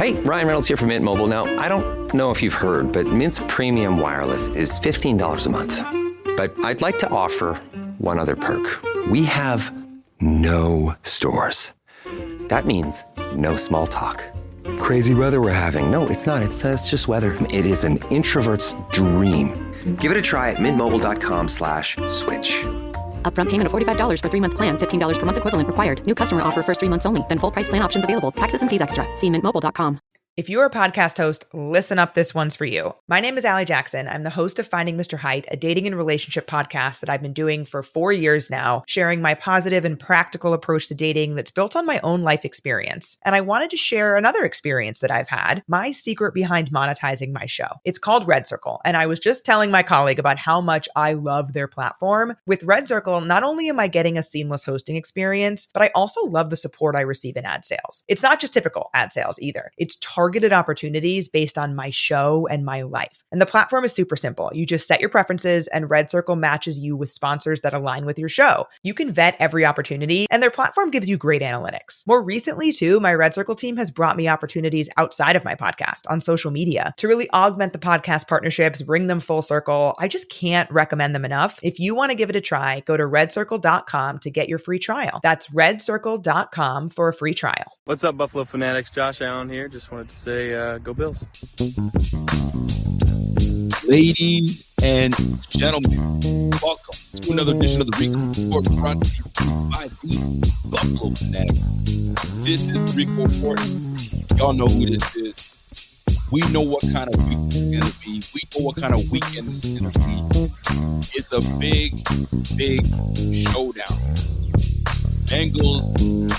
Hey, Ryan Reynolds here from Mint Mobile. Now, I don't know if you've heard, but Mint's premium wireless is $15 a month. But I'd like to offer one other perk. We have no stores. That means no small talk. Crazy weather we're having. No, it's not. It's just weather. It is an introvert's dream. Give it a try at mintmobile.com/switch. Upfront payment of $45 for 3-month plan, $15 per month equivalent required. New customer offer first 3 months only. Then full price plan options available. Taxes and fees extra. See mintmobile.com. If you're a podcast host, listen up, this one's for you. My name is Allie Jackson. I'm the host of Finding Mr. Height, a dating and relationship podcast that I've been doing for 4 years now, sharing my positive and practical approach to dating that's built on my own life experience. And I wanted to share another experience that I've had, my secret behind monetizing my show. It's called Red Circle, and I was just telling my colleague about how much I love their platform. With Red Circle, not only am I getting a seamless hosting experience, but I also love the support I receive in ad sales. It's not just typical ad sales either. It's targeted opportunities based on my show and my life. And the platform is super simple. You just set your preferences and Red Circle matches you with sponsors that align with your show. You can vet every opportunity and their platform gives you great analytics. More recently too, my Red Circle team has brought me opportunities outside of my podcast on social media to really augment the podcast partnerships, bring them full circle. I just can't recommend them enough. If you want to give it a try, go to redcircle.com to get your free trial. That's redcircle.com for a free trial. What's up, Buffalo Fanatics? Josh Allen here. Just wanted to say, go Bills. Ladies and gentlemen, welcome to another edition of the Rico Report brought to you by the Buffalo Fanatics. This is the Rico Report. Y'all know who this is. We know what kind of week this is going to be. We know what kind of weekend this is going to be. It's a big, big showdown. Bengals,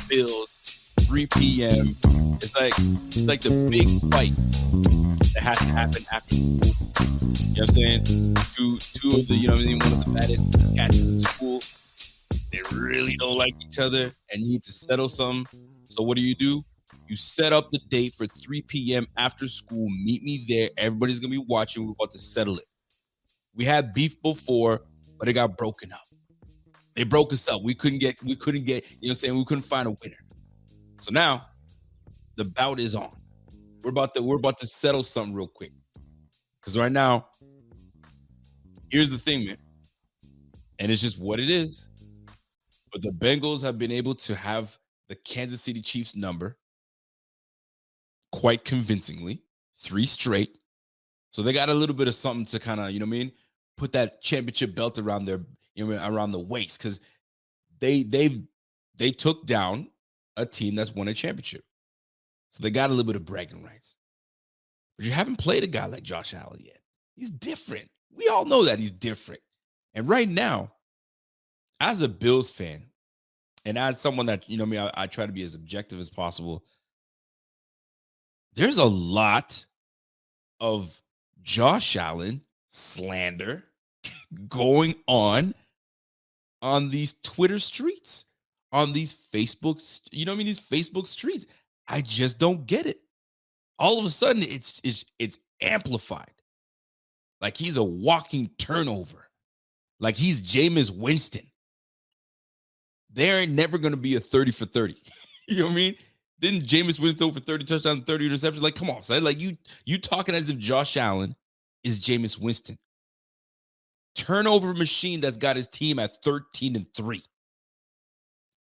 Bills, 3 p.m. It's like the big fight that has to happen after school. You know what I'm saying? Two of the, one of the baddest cats in the school. They really don't like each other and you need to settle something. So what do? You set up the date for 3 p.m. after school. Meet me there. Everybody's going to be watching. We're about to settle it. We had beef before, but it got broken up. They broke us up. We couldn't get, we couldn't find a winner. So now the bout is on. We're about to settle something real quick. Because right now, here's the thing, man. And it's just what it is. But the Bengals have been able to have the Kansas City Chiefs number quite convincingly, 3 straight. So they got a little bit of something to kind of, put that championship belt around their, around the waist. Because they took down a team that's won a championship. So they got a little bit of bragging rights. But you haven't played a guy like Josh Allen yet. He's different. We all know that he's different. And right now, as a Bills fan, and as someone that, I try to be as objective as possible, there's a lot of Josh Allen slander going on these Twitter streets, on these Facebook, these Facebook streets. I just don't get it. All of a sudden, it's amplified. Like he's a walking turnover. Like he's Jameis Winston. There ain't never going to be a 30 for 30. You know what I mean? Didn't Jameis Winston throw for 30 touchdowns, 30 interceptions? Like, come on, son. Like you talking as if Josh Allen is Jameis Winston. Turnover machine that's got his team at 13-3.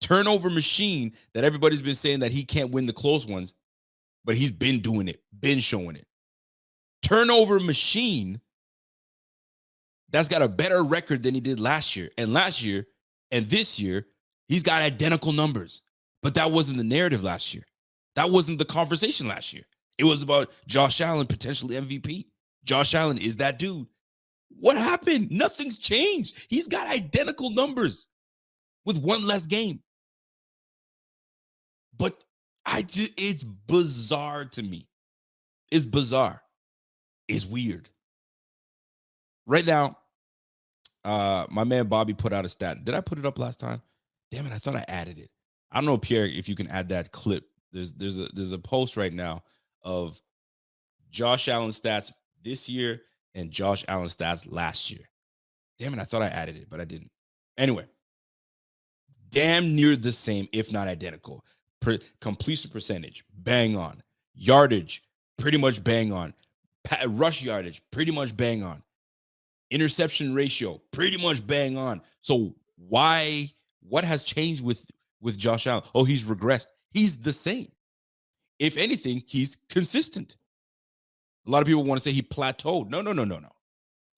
Turnover machine that everybody's been saying that he can't win the close ones, but he's been doing it, been showing it. Turnover machine that's got a better record than he did last year. And last year and this year, he's got identical numbers. But that wasn't the narrative last year. That wasn't the conversation last year. It was about Josh Allen, potentially MVP. Josh Allen is that dude. What happened? Nothing's changed. He's got identical numbers with one less game. But it's bizarre to me. It's bizarre. It's weird. Right now, my man Bobby put out a stat. Did I put it up last time? Damn it, I thought I added it. I don't know, Pierre, if you can add that clip. There's a post right now of Josh Allen stats this year and Josh Allen stats last year. Damn it, I thought I added it, but I didn't. Anyway, damn near the same, if not identical. Completion percentage, bang on. Yardage, pretty much bang on. Rush yardage, pretty much bang on. Interception ratio, pretty much bang on. So what has changed with Josh Allen? Oh, he's regressed. He's the same. If anything, he's consistent. A lot of people want to say he plateaued. No.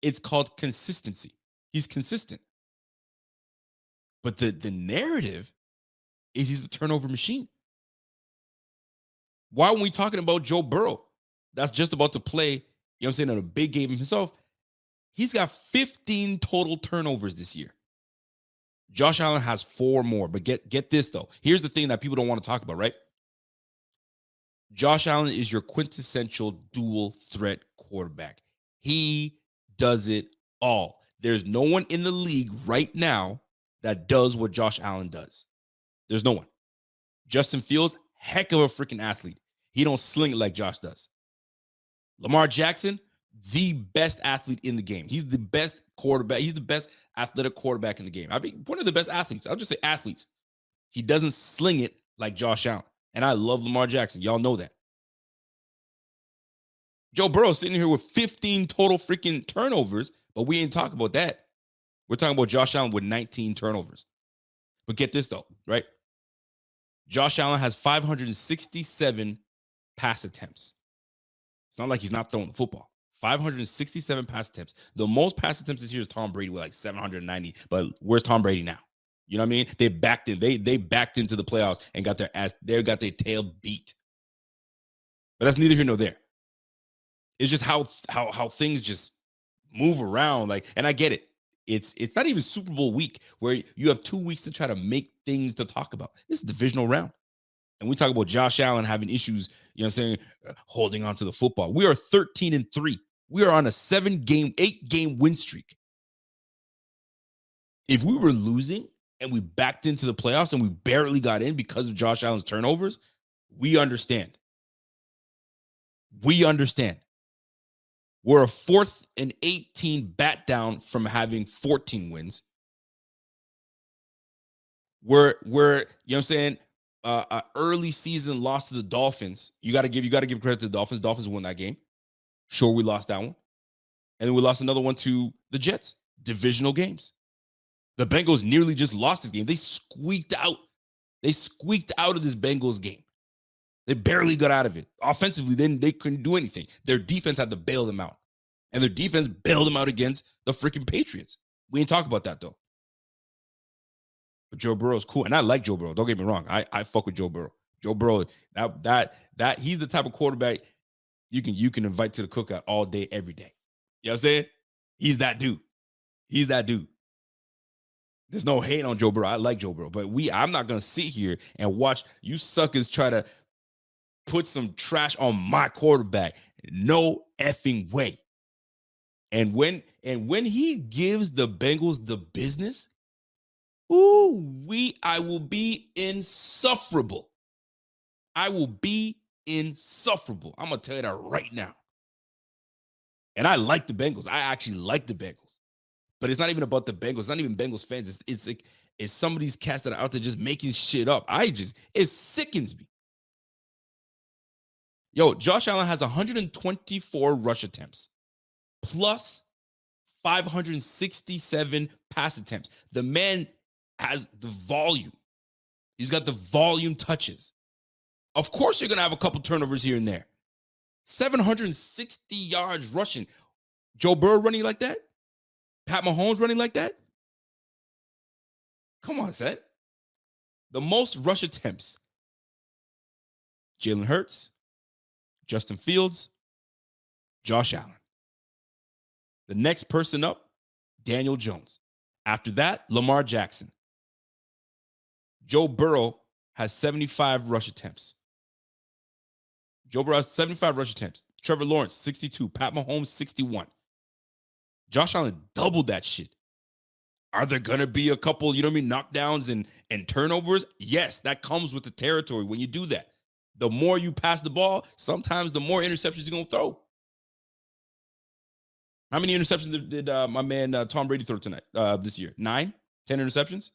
It's called consistency. He's consistent. But the narrative is he's the turnover machine. Why are we talking about Joe Burrow? That's just about to play, you know what I'm saying, on a big game himself. He's got 15 total turnovers this year. Josh Allen has 4 more. But get this, though. Here's the thing that people don't want to talk about, right? Josh Allen is your quintessential dual threat quarterback. He does it all. There's no one in the league right now that does what Josh Allen does. There's no one. Justin Fields, heck of a freaking athlete. He don't sling it like Josh does. Lamar Jackson, the best athlete in the game. He's the best quarterback. He's the best athletic quarterback in the game. I mean, one of the best athletes. I'll just say athletes. He doesn't sling it like Josh Allen. And I love Lamar Jackson. Y'all know that. Joe Burrow sitting here with 15 total freaking turnovers, but we ain't talking about that. We're talking about Josh Allen with 19 turnovers. But get this, though, right? Josh Allen has 567 pass attempts. It's not like he's not throwing the football. 567 pass attempts. The most pass attempts this year is Tom Brady with like 790. But where's Tom Brady now? You know what I mean? They backed in. They backed into the playoffs and got their tail beat. But that's neither here nor there. It's just how things just move around. Like, and I get it. It's not even Super Bowl week where you have 2 weeks to try to make things to talk about. This is divisional round. And we talk about Josh Allen having issues, you know what I'm saying, holding on to the football. We are 13-3. We are on a 8-game win streak. If we were losing and we backed into the playoffs and we barely got in because of Josh Allen's turnovers, we understand. We understand. We're a 4th and 18 bat down from having 14 wins. We're you know what I'm saying, early season loss to the Dolphins. You got to give credit to the Dolphins. Dolphins won that game. Sure, we lost that one. And then we lost another one to the Jets. Divisional games. The Bengals nearly just lost this game. They squeaked out. They squeaked out of this Bengals game. They barely got out of it. Offensively, they couldn't do anything. Their defense had to bail them out. And their defense bailed them out against the freaking Patriots. We ain't talk about that, though. But Joe Burrow's cool. And I like Joe Burrow. Don't get me wrong. I fuck with Joe Burrow. Joe Burrow, that he's the type of quarterback you can invite to the cookout all day, every day. You know what I'm saying? He's that dude. He's that dude. There's no hate on Joe Burrow. I like Joe Burrow. But I'm not going to sit here and watch you suckers try to put some trash on my quarterback. No effing way. And when he gives the Bengals the business, I will be insufferable. I will be insufferable. I'm going to tell you that right now. And I like the Bengals. I actually like the Bengals. But it's not even about the Bengals. It's not even Bengals fans. It's some of these cats that are out there just making shit up. It sickens me. Yo, Josh Allen has 124 rush attempts plus 567 pass attempts. The man has the volume. He's got the volume touches. Of course, you're going to have a couple turnovers here and there. 760 yards rushing. Joe Burrow running like that? Pat Mahomes running like that? Come on, Seth. The most rush attempts. Jalen Hurts, Justin Fields, Josh Allen. The next person up, Daniel Jones. After that, Lamar Jackson. Joe Burrow has 75 rush attempts. Joe Burrow has 75 rush attempts. Trevor Lawrence, 62. Pat Mahomes, 61. Josh Allen doubled that shit. Are there going to be a couple, you know what I mean, knockdowns and turnovers? Yes, that comes with the territory when you do that. The more you pass the ball, sometimes the more interceptions you're going to throw. How many interceptions did my man Tom Brady throw tonight, this year? 9? 10 interceptions?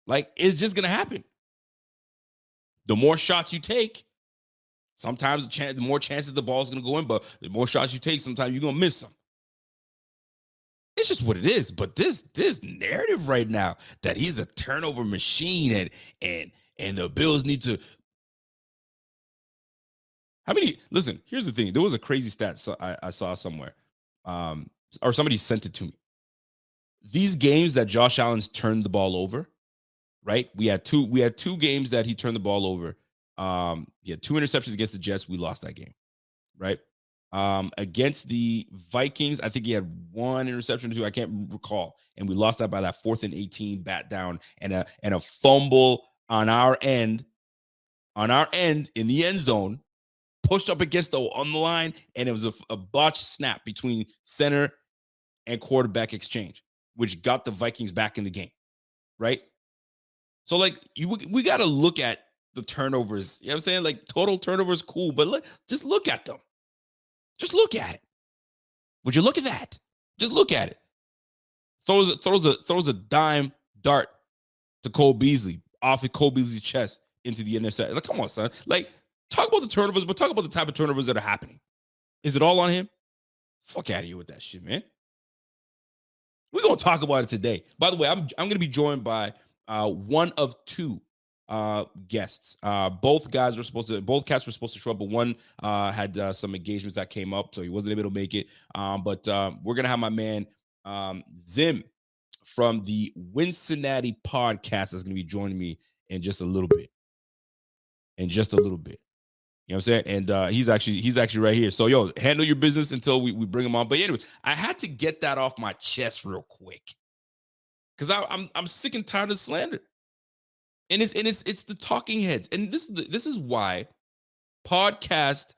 Like, it's just going to happen. The more shots you take, Sometimes the more chances the ball's going to go in, but the more shots you take, sometimes you're going to miss them. It's just what it is. But this narrative right now that he's a turnover machine and the Bills need to. Listen, here's the thing. There was a crazy stat I saw somewhere, or somebody sent it to me. These games that Josh Allen's turned the ball over, right? We had two games that he turned the ball over. He had 2 interceptions against the Jets. We lost that game, right? Against the Vikings, I think he had 1 interception or 2. I can't recall, and we lost that by that 4th and 18 bat down and a fumble on our end in the end zone, pushed up against on the line, and it was a botched snap between center and quarterback exchange, which got the Vikings back in the game, right? So like we got to look at the turnovers. You know what I'm saying? Like total turnovers, cool, but just look at them. Just look at it. Would you look at that? Just look at it. Throws a dime dart to Cole Beasley off of Cole Beasley's chest into the interception. Like, come on, son. Like, talk about the turnovers, but talk about the type of turnovers that are happening. Is it all on him? Fuck out of here with that shit, man. We're gonna talk about it today. By the way, I'm gonna be joined by one of 2 guests. Both cats were supposed to show up, but one had some engagements that came up, so he wasn't able to make it. But we're gonna have my man Zim from the Cincinnati podcast that's gonna be joining me in just a little bit. You know what I'm saying? And he's actually right here. So yo, handle your business until we bring him on. But anyway, I had to get that off my chest real quick because I'm sick and tired of slander. And it's the talking heads. And this is why podcasts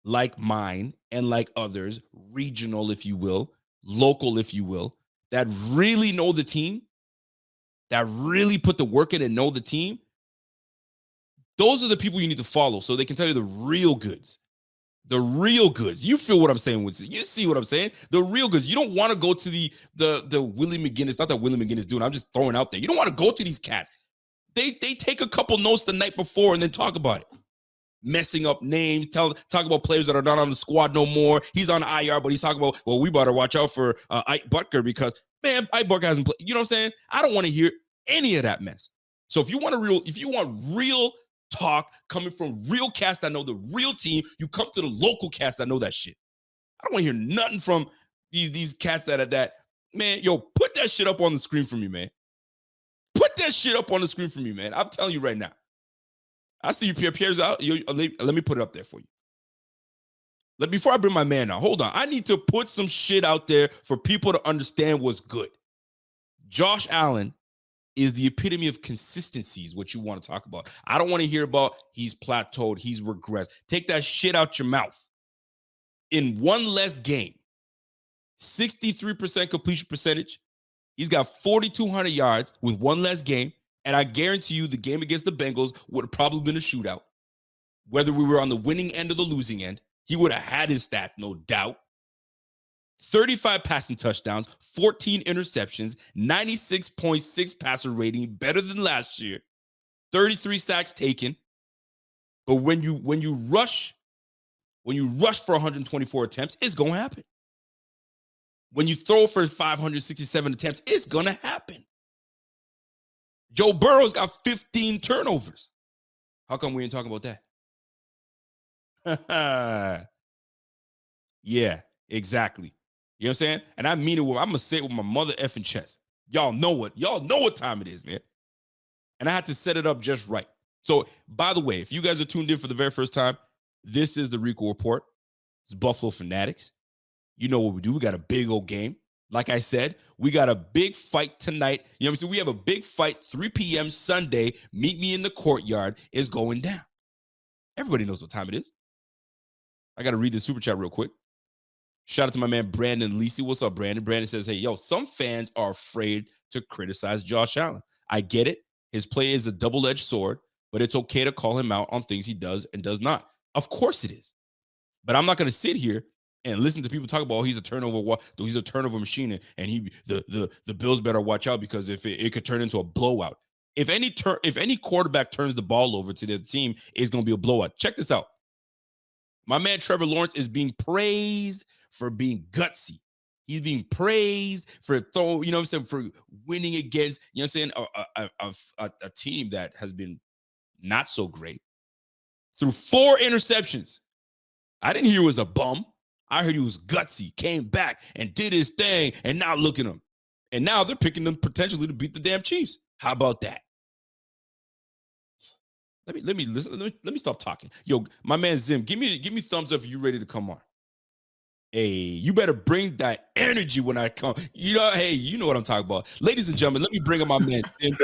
like mine and like others, regional, if you will, local, if you will, that really know the team, that really put the work in and know the team, those are the people you need to follow so they can tell you the real goods. The real goods. You feel what I'm saying? You see what I'm saying? The real goods. You don't want to go to the Willie McGinnis. Not that Willie McGinnis doing. I'm just throwing out there. You don't want to go to these cats. They take a couple notes the night before and then talk about it. Messing up names, talk about players that are not on the squad no more. He's on IR, but he's talking about, well, we better watch out for Ike Butker because, man, Ike Butker hasn't played. You know what I'm saying? I don't want to hear any of that mess. So if you want real talk coming from real cast that know the real team, you come to the local cast that know that shit. I don't want to hear nothing from these cats that man, yo, put that shit up on the screen for me, man. Put that shit up on the screen for me, man. I'm telling you right now. I see you, Pierre's out. Let me put it up there for you. Before I bring my man out, hold on. I need to put some shit out there for people to understand what's good. Josh Allen is the epitome of consistency is what you want to talk about. I don't want to hear about he's plateaued, he's regressed. Take that shit out your mouth. In one less game, 63% completion percentage. He's got 4,200 yards with one less game. And I guarantee you the game against the Bengals would have probably been a shootout. Whether we were on the winning end or the losing end, he would have had his stats, no doubt. 35 passing touchdowns, 14 interceptions, 96.6 passer rating, better than last year. 33 sacks taken. But when you rush for 124 attempts, it's going to happen. When you throw for 567 attempts, it's going to happen. Joe Burrow's got 15 turnovers. How come we ain't talking about that? Yeah, exactly. You know what I'm saying? And I mean it. I'm going to say it with my mother effing chest. Y'all know what time it is, man. And I had to set it up just right. So, by the way, if you guys are tuned in for the very first time, this is the Rico Report. It's Buffalo Fanatics. You know what we do. We got a big old game. Like I said, we got a big fight tonight. You know what I'm saying? We have a big fight, 3 p.m. Sunday. Meet me in the courtyard is going down. Everybody knows what time it is. I got to read the super chat real quick. Shout out to my man, Brandon Lisi. What's up, Brandon? Brandon says, hey, yo, some fans are afraid to criticize Josh Allen. I get it. His play is a double-edged sword, but it's okay to call him out on things he does and does not. Of course it is. But I'm not going to sit here and listen to people talk about, oh, he's a turnover machine, and the Bills better watch out because if it could turn into a blowout. If any quarterback turns the ball over to their team, it's going to be a blowout. Check this out. My man Trevor Lawrence is being praised for being gutsy. He's being praised for throwing, you know what I'm saying, for winning against, you know what I'm saying, a team that has been not so great. Threw 4 interceptions. I didn't hear he was a bum. I heard he was gutsy, came back and did his thing, and now look at him. And now they're picking them potentially to beat the damn Chiefs. How about that? Let me stop talking. Yo, my man Zim, give me thumbs up if you ready to come on. Hey, you better bring that energy when I come. You know, hey, you know what I'm talking about. Ladies and gentlemen, let me bring up my man Zim.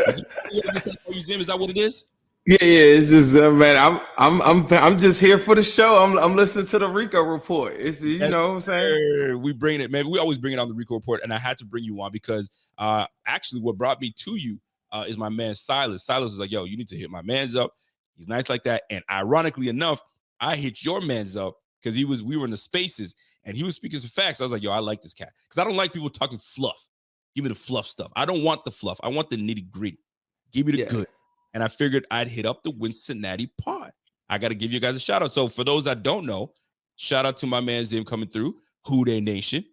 Zim, is that what it is? Yeah, it's just man, I'm just here for the show. I'm listening to the Rico report. It's you know what I'm saying. We bring it, man. We always bring it on the Rico report, and I had to bring you on because actually, what brought me to you is my man Silas. Silas is like, yo, you need to hit my man's up. He's nice like that, and ironically enough, I hit your man's up because we were in the spaces and he was speaking some facts. I was like, yo, I like this cat because I don't like people talking fluff. Give me the fluff stuff. I don't want the fluff. I want the nitty gritty. Give me the good. And I figured I'd hit up the Cincinnati pod. I got to give you guys a shout out. So for those that don't know, shout out to my man Zim coming through, Who Dey Nation.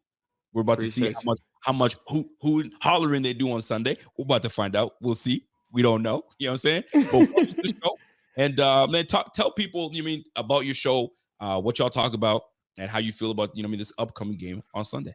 We're about to see how much who hollering they do on Sunday. We're about to find out. We'll see. We don't know. You know what I'm saying? But welcome to the show. And man, tell people about your show, what y'all talk about, and how you feel about this upcoming game on Sunday.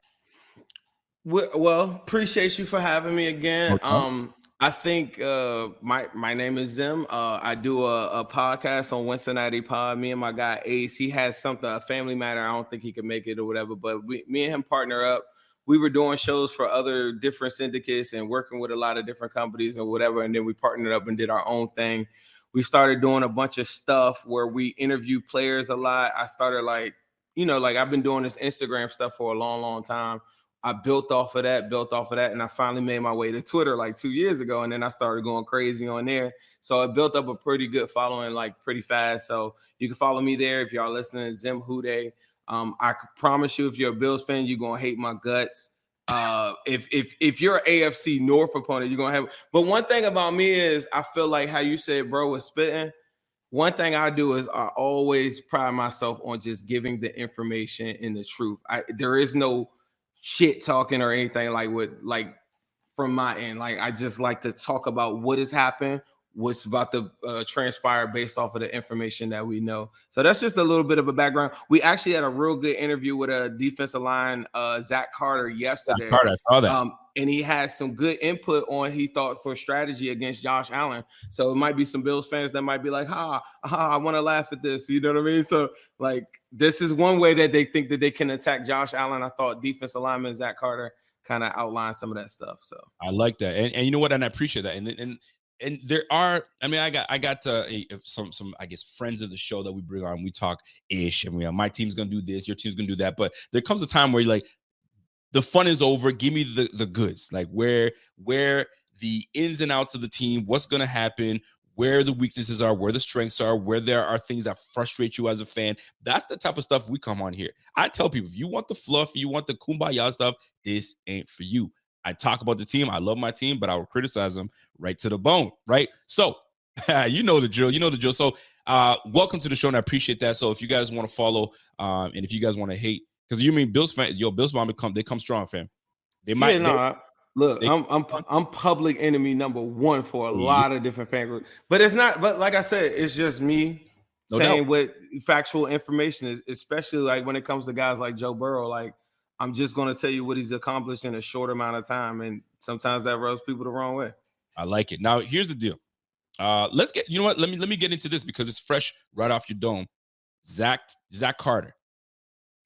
Well, appreciate you for having me again. Okay. I think my name is Zim. I do a podcast on Cincinnati Pod. Me and my guy Ace. He has a family matter. I don't think he can make it or whatever. But me and him partner up. We were doing shows for other different syndicates and working with a lot of different companies or whatever. And then we partnered up and did our own thing. We started doing a bunch of stuff where we interview players a lot. I started I've been doing this Instagram stuff for a long, long time. I built off of that, and I finally made my way to Twitter like 2 years ago, and then I started going crazy on there. So I built up a pretty good following pretty fast. So you can follow me there if y'all listening. Zim Who Dey. I promise you, if you're a Bills fan, you're gonna hate my guts. If you're an AFC North opponent, you're gonna have. But one thing about me is I feel like how you said, bro, was spitting. One thing I do is I always pride myself on just giving the information and the truth. There is no shit talking or anything from my end. I just like to talk about what has happened, what's about to transpire based off of the information that we know. So that's just a little bit of a background. We actually had a real good interview with a defensive line, Zach Carter, yesterday. I saw that. And he had some good input on he thought for strategy against Josh Allen. So it might be some Bills fans that might be like, I want to laugh at this. You know what I mean? So this is one way that they think that they can attack Josh Allen. I thought defensive lineman Zach Carter kind of outlined some of that stuff. So I like that. And you know what? And I appreciate that. And there are, I got some I guess friends of the show that we bring on. We talk ish, and my team's gonna do this, your team's gonna do that. But there comes a time where you're like, the fun is over. Give me the goods, like where the ins and outs of the team, what's gonna happen, where the weaknesses are, where the strengths are, where there are things that frustrate you as a fan. That's the type of stuff we come on here. I tell people, if you want the fluff, you want the kumbaya stuff, this ain't for you. I talk about the team. I love my team, but I will criticize them right to the bone, right? So you know the drill. So welcome to the show, and I appreciate that. So if you guys want to follow, and if you guys want to hate, because you mean Bills fan, Bills mom they come strong, fam. They might. Look, I'm public enemy number one for a lot of different fan groups, but it's not. But like I said, it's just me saying what factual information is, especially when it comes to guys like Joe Burrow. I'm just going to tell you what he's accomplished in a short amount of time, and sometimes that rubs people the wrong way. I like it. Now, here's the deal. Let's get. You know what? Let me get into this because it's fresh right off your dome. Zach Carter.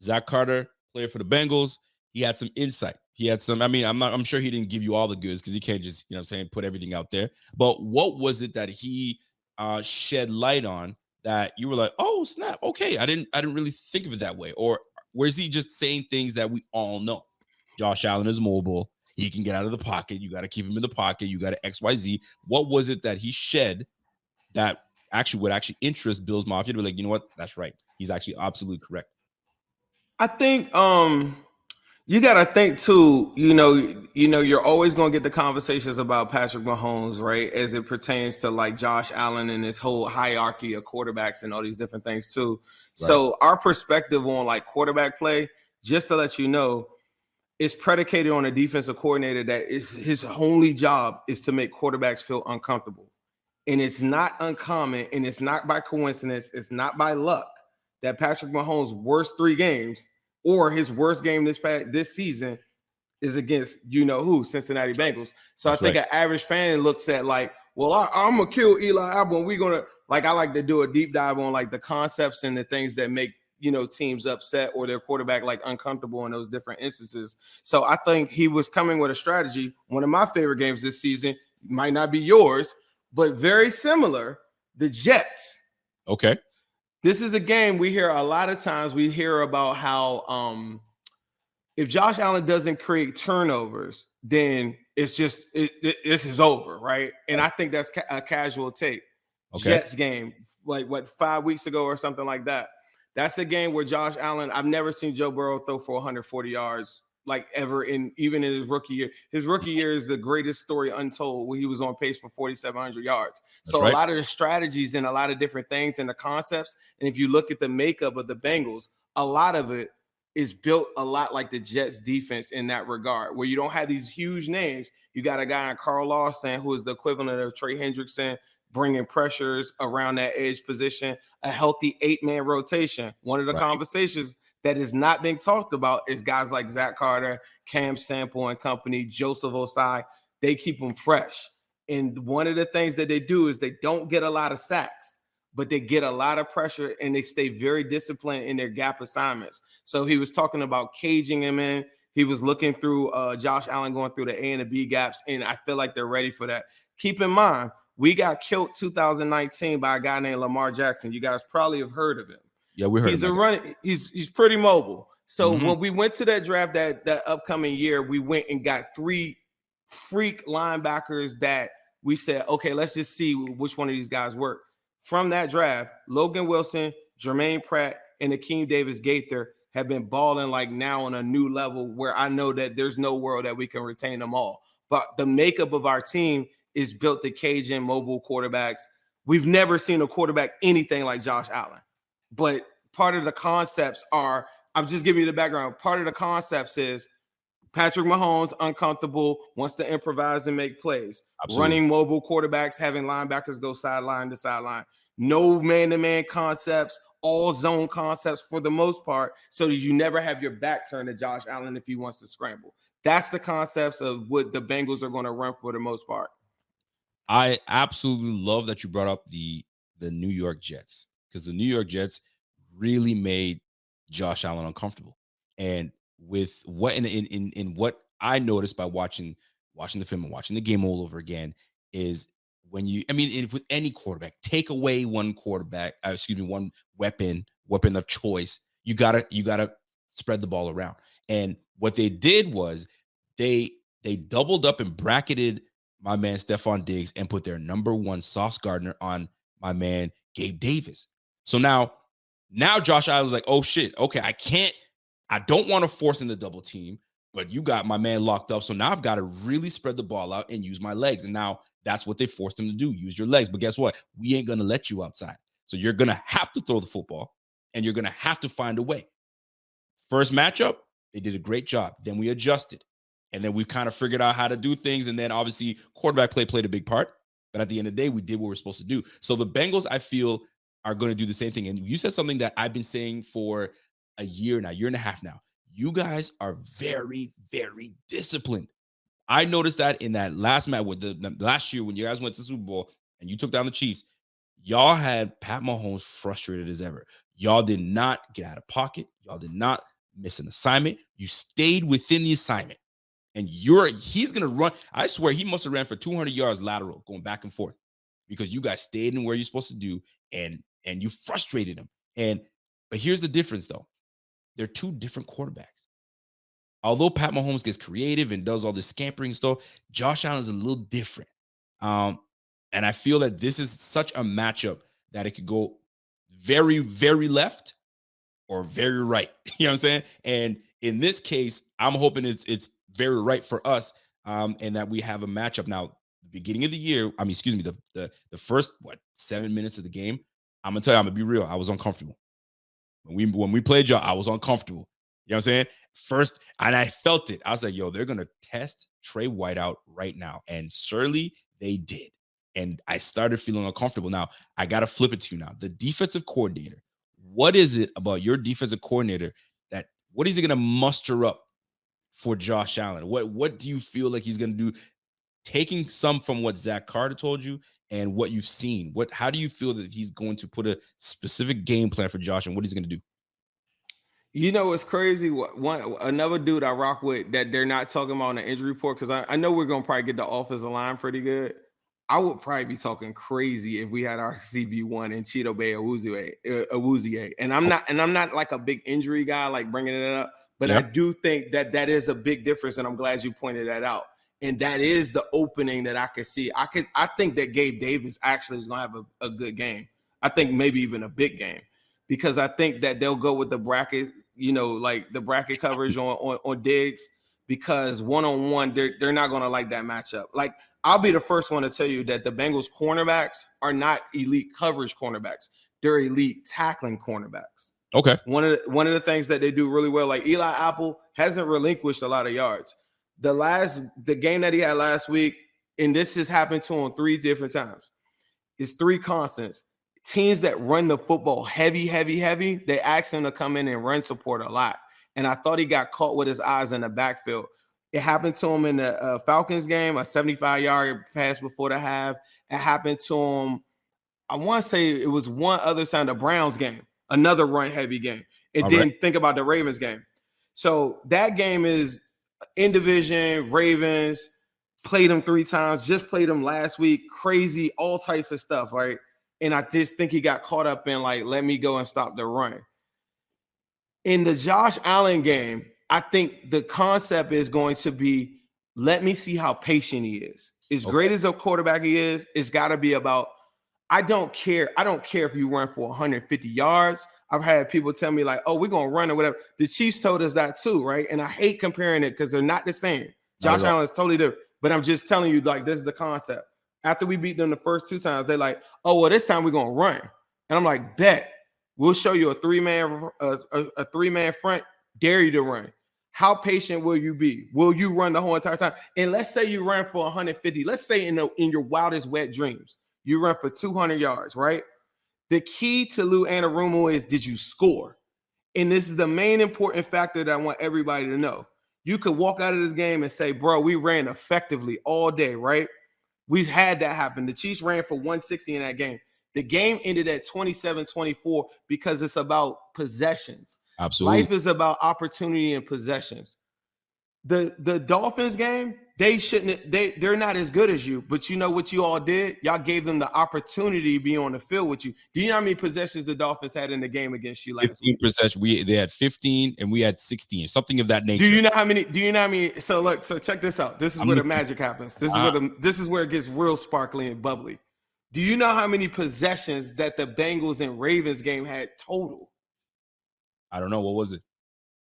Zach Carter, player for the Bengals. He had some insight. He had some. I'm sure he didn't give you all the goods because he can't just, put everything out there. But what was it that he shed light on that you were like, oh snap, okay, I didn't really think of it that way, or where's he just saying things that we all know? Josh Allen is mobile. He can get out of the pocket. You got to keep him in the pocket. You got to XYZ. What was it that he shed that would interest Bills Mafia to be like, you know what? That's right. He's actually absolutely correct. I think You got to think too, you're always going to get the conversations about Patrick Mahomes, right? As it pertains to like Josh Allen and this whole hierarchy of quarterbacks and all these different things too. Right. So our perspective on like quarterback play, just to let you know, is predicated on a defensive coordinator that is his only job is to make quarterbacks feel uncomfortable. And it's not uncommon, and it's not by coincidence, it's not by luck that Patrick Mahomes' worst 3 games or his worst game this season is against who, Cincinnati Bengals. So that's I think right. An average fan looks at like, well, I'm gonna kill Eli Apple, and we're gonna like I like to do a deep dive on like the concepts and the things that make teams upset or their quarterback like uncomfortable in those different instances. So I think he was coming with a strategy. One of my favorite games this season might not be yours, but very similar. The Jets. Okay. This is a game we hear a lot of times. We hear about how if Josh Allen doesn't create turnovers, then it's just this is over, right? And I think that's a casual take. Okay. Jets game, like 5 weeks ago or something like that. That's a game where Josh Allen, I've never seen Joe Burrow throw for 140 yards like ever even in his rookie year. His rookie year is the greatest story untold where he was on pace for 4,700 yards. That's so right. A lot of the strategies and a lot of different things and the concepts. And if you look at the makeup of the Bengals, a lot of it is built a lot like the Jets defense in that regard, where you don't have these huge names. You got a guy in Carl Lawson who is the equivalent of Trey Hendrickson, bringing pressures around that edge position, a healthy 8-man rotation. One of the conversations that is not being talked about is guys like Zach Carter, Cam Sample and company, Joseph Osai. They keep them fresh. And one of the things that they do is they don't get a lot of sacks, but they get a lot of pressure and they stay very disciplined in their gap assignments. So he was talking about caging him in. He was looking through Josh Allen going through the A and the B gaps, and I feel like they're ready for that. Keep in mind, we got killed 2019 by a guy named Lamar Jackson. You guys probably have heard of him. Yeah, we heard. He's pretty mobile. So when we went to that draft that upcoming year, we went and got 3 freak linebackers that we said, okay, let's just see which one of these guys work. From that draft, Logan Wilson, Jermaine Pratt, and Akeem Davis-Gaither have been balling like now on a new level where I know that there's no world that we can retain them all. But the makeup of our team is built to Cajun mobile quarterbacks. We've never seen a quarterback anything like Josh Allen. But part of the concepts are, I'm just giving you the background. Part of the concepts is Patrick Mahomes, uncomfortable, wants to improvise and make plays. Absolutely. Running mobile quarterbacks, having linebackers go sideline to sideline. No man-to-man concepts, all zone concepts for the most part, so that you never have your back turned to Josh Allen if he wants to scramble. That's the concepts of what the Bengals are going to run for the most part. I absolutely love that you brought up the New York Jets, because the New York Jets really made Josh Allen uncomfortable. And with what in what I noticed by watching the film and watching the game all over again is when with any quarterback, take away one one weapon of choice, you gotta spread the ball around. And what they did was they doubled up and bracketed my man Stephon Diggs and put their number 1 Sauce Gardner on my man Gabe Davis. So now Josh Allen's like, oh shit, okay, I don't want to force in the double team, but you got my man locked up. So now I've got to really spread the ball out and use my legs. And now that's what they forced him to do, use your legs. But guess what? We ain't going to let you outside. So you're going to have to throw the football and you're going to have to find a way. First matchup, they did a great job. Then we adjusted. And then we kind of figured out how to do things. And then obviously quarterback play played a big part. But at the end of the day, we did what we're supposed to do. So the Bengals, I feel, are going to do the same thing. And you said something that I've been saying for a year and a half now. You guys are very, very disciplined. I noticed that in that last match with the last year when you guys went to the Super Bowl and you took down the Chiefs, y'all had Pat Mahomes frustrated as ever. Y'all did not get out of pocket. Y'all did not miss an assignment. You stayed within the assignment. And he's going to run. I swear he must have ran for 200 yards lateral going back and forth because you guys stayed in where you're supposed to do and you frustrated him. But here's the difference, though. They're 2 different quarterbacks. Although Pat Mahomes gets creative and does all this scampering stuff, Josh Allen is a little different. And I feel that this is such a matchup that it could go very, very left or very right. You know what I'm saying? And in this case, I'm hoping it's very right for us, and that we have a matchup now. The beginning of the year, the first 7 minutes of the game. I'm gonna tell you, I'm gonna be real. I was uncomfortable when we played y'all. I was uncomfortable. You know what I'm saying? First, and I felt it. I was like, yo, they're gonna test Trey White out right now, and surely they did. And I started feeling uncomfortable. Now I gotta flip it to you now. The defensive coordinator. What is it about your defensive coordinator what is he going to muster up for Josh Allen? What do you feel like he's going to do, taking some from what Zach Carter told you and what you've seen? How do you feel that he's going to put a specific game plan for Josh and what he's going to do? You know, it's crazy. Another dude I rock with that they're not talking about on the injury report, because I know we're going to probably get the offensive line pretty good. I would probably be talking crazy if we had our CB1 and Cheeto Bay Awuzie. And I'm not like a big injury guy, like bringing it up, but I do think that is a big difference, and I'm glad you pointed that out. And that is the opening that I could see. I think that Gabe Davis actually is going to have a good game. I think maybe even a big game, because I think that they'll go with the bracket, like the bracket coverage on Diggs, because one-on-one, they're not going to like that matchup. Like, I'll be the first one to tell you that the Bengals cornerbacks are not elite coverage cornerbacks. They're elite tackling cornerbacks. Okay. One of the things that they do really well, like Eli Apple hasn't relinquished a lot of yards. The game that he had last week, and this has happened to him 3 different times, is 3 constants. Teams that run the football heavy, they ask him to come in and run support a lot. And I thought he got caught with his eyes in the backfield. It happened to him in the Falcons game, a 75-yard pass before the half. It happened to him, I want to say it was one other time, the Browns game, another run-heavy game. Think about the Ravens game. So that game is in division, Ravens, played them 3 times, just played them last week, crazy, all types of stuff, right? And I just think he got caught up in, like, let me go and stop the run. In the Josh Allen game, I think the concept is going to be, let me see how patient he is. As great as a quarterback he is, it's got to be about, I don't care if you run for 150 yards. I've had people tell me, like, oh, we're going to run or whatever. The Chiefs told us that too, right? And I hate comparing it because they're not the same. Josh Allen is totally different. But I'm just telling you, like, this is the concept. After we beat them the first 2 times, they're like, oh, well, this time we're going to run. And I'm like, bet. We'll show you a 3-man front, dare you to run. How patient will you be? Will you run the whole entire time? And let's say you ran for 150. Let's say in your wildest wet dreams, you run for 200 yards, right? The key to Lou Anarumo is, did you score? And this is the main important factor that I want everybody to know. You could walk out of this game and say, bro, we ran effectively all day, right? We've had that happen. The Chiefs ran for 160 in that game. The game ended at 27-24 because it's about possessions. Absolutely. Life is about opportunity and possessions. The Dolphins game, they're not as good as you, but you know what you all did? Y'all gave them the opportunity to be on the field with you. Do you know how many possessions the Dolphins had in the game against you last week? 15 possessions. They had 15 and we had 16, something of that nature. Do you know how many? So look, so check this out. This is where the magic happens. This is where it gets real sparkly and bubbly. Do you know how many possessions that the Bengals and Ravens game had total? I don't know. What was it?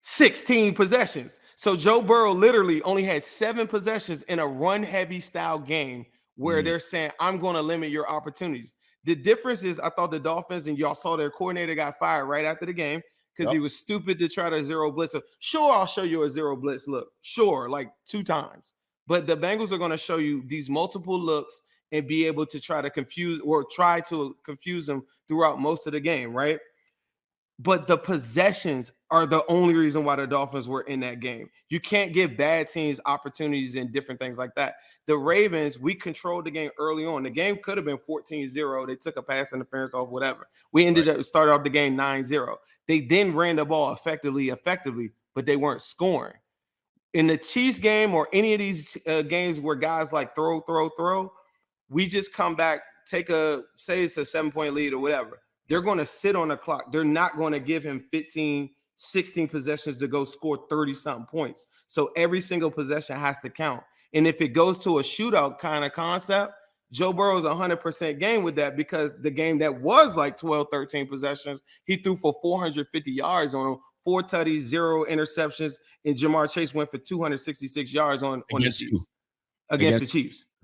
16 possessions. So Joe Burrow literally only had 7 possessions in a run-heavy style game where they're saying, I'm going to limit your opportunities. The difference is, I thought the Dolphins, and y'all saw their coordinator got fired right after the game because he was stupid to try to zero blitz. Sure, I'll show you a zero blitz look. Sure, like 2 times. But the Bengals are going to show you these multiple looks and be able to try to confuse them throughout most of the game, right? But the possessions are the only reason why the Dolphins were in that game. You can't give bad teams opportunities and different things like that. The Ravens, we controlled the game early on. The game could have been 14-0. They took a pass interference off, whatever. We started off the game 9-0. They then ran the ball effectively, but they weren't scoring. In the Chiefs game or any of these games where guys like throw, we just come back, say it's a 7-point lead or whatever. They're going to sit on the clock. They're not going to give him 15, 16 possessions to go score 30-something points. So every single possession has to count. And if it goes to a shootout kind of concept, Joe Burrow's 100% game with that, because the game that was like 12, 13 possessions, he threw for 450 yards on them, 4 tutties, 0 interceptions, and Jamar Chase went for 266 yards on the Chiefs. Against the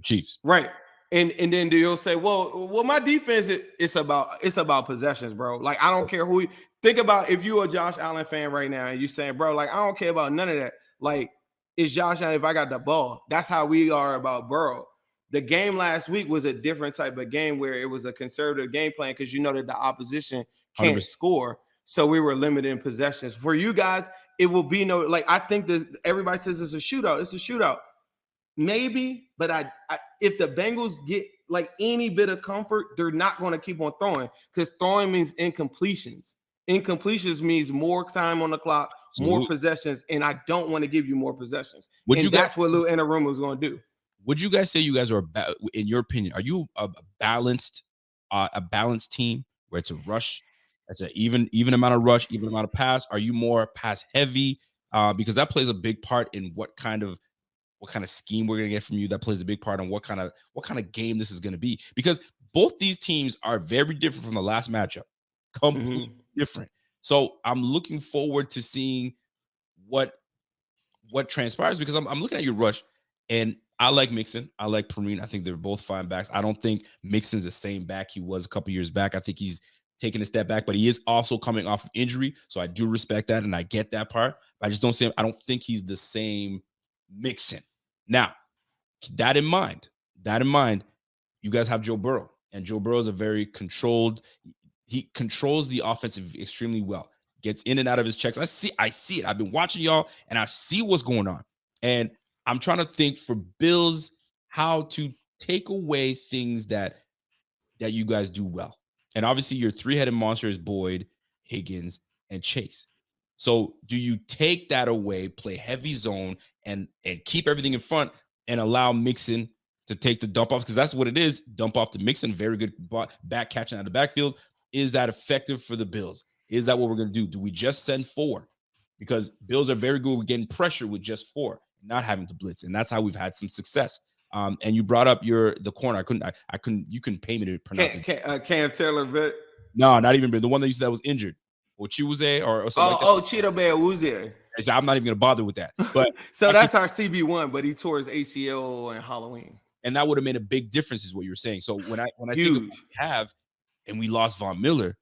Chiefs. Right. And then you'll say, well, my defense, it's about possessions, bro. Like, I don't care who think about if you're a Josh Allen fan right now and you're saying, bro, like, I don't care about none of that. Like, it's Josh Allen if I got the ball. That's how we are about Burrow. The game last week was a different type of game where it was a conservative game plan because you know that the opposition can't 100%. Score. So we were limited in possessions. For you guys, it will be no, like, I think that everybody says it's a shootout. It's a shootout. Maybe, but I if the Bengals get like any bit of comfort, they're not going to keep on throwing because throwing means incompletions. Incompletions means more time on the clock, more possessions, and I don't want to give you more possessions. That's what Lou Anarumo is going to do. Would you guys say you guys are, in your opinion, are you a balanced team where it's a rush, it's an even amount of rush, even amount of pass? Are you more pass heavy? Because that plays a big part in what kind of scheme we're going to get from you. That plays a big part on what kind of game this is going to be, because both these teams are very different from the last matchup. Completely different. So I'm looking forward to seeing what transpires, because I'm looking at your rush, and I like Mixon. I like Perrine. I think they're both fine backs. I don't think Mixon's the same back he was a couple years back. I think he's taking a step back, but he is also coming off of injury. So I do respect that, and I get that part. I just don't see him. I don't think he's the same Mixon. Now, that in mind, you guys have Joe Burrow, and Joe Burrow is a very controlled. He controls the offense extremely well. Gets in and out of his checks. I see it. I've been watching y'all, and I see what's going on. And I'm trying to think for Bills how to take away things that you guys do well. And obviously, your three-headed monster is Boyd, Higgins, and Chase. So do you take that away, play heavy zone, and keep everything in front and allow Mixon to take the dump off? Because that's what it is. Dump off to Mixon. Very good back catching out of the backfield. Is that effective for the Bills? Is that what we're going to do? Do we just send 4? Because Bills are very good with getting pressure with just 4, not having to blitz. And that's how we've had some success. And you brought up the corner. You couldn't pay me to pronounce it. Cam Taylor, but no, not even the one that you said that was injured. Or Chiwuze or something like that. Chidobe Awuzie. So I'm not even going to bother with that. But so that's our CB1, but he tore his ACL on Halloween. And that would have made a big difference, is what you're saying. So when I think of what we have, and we lost Von Miller,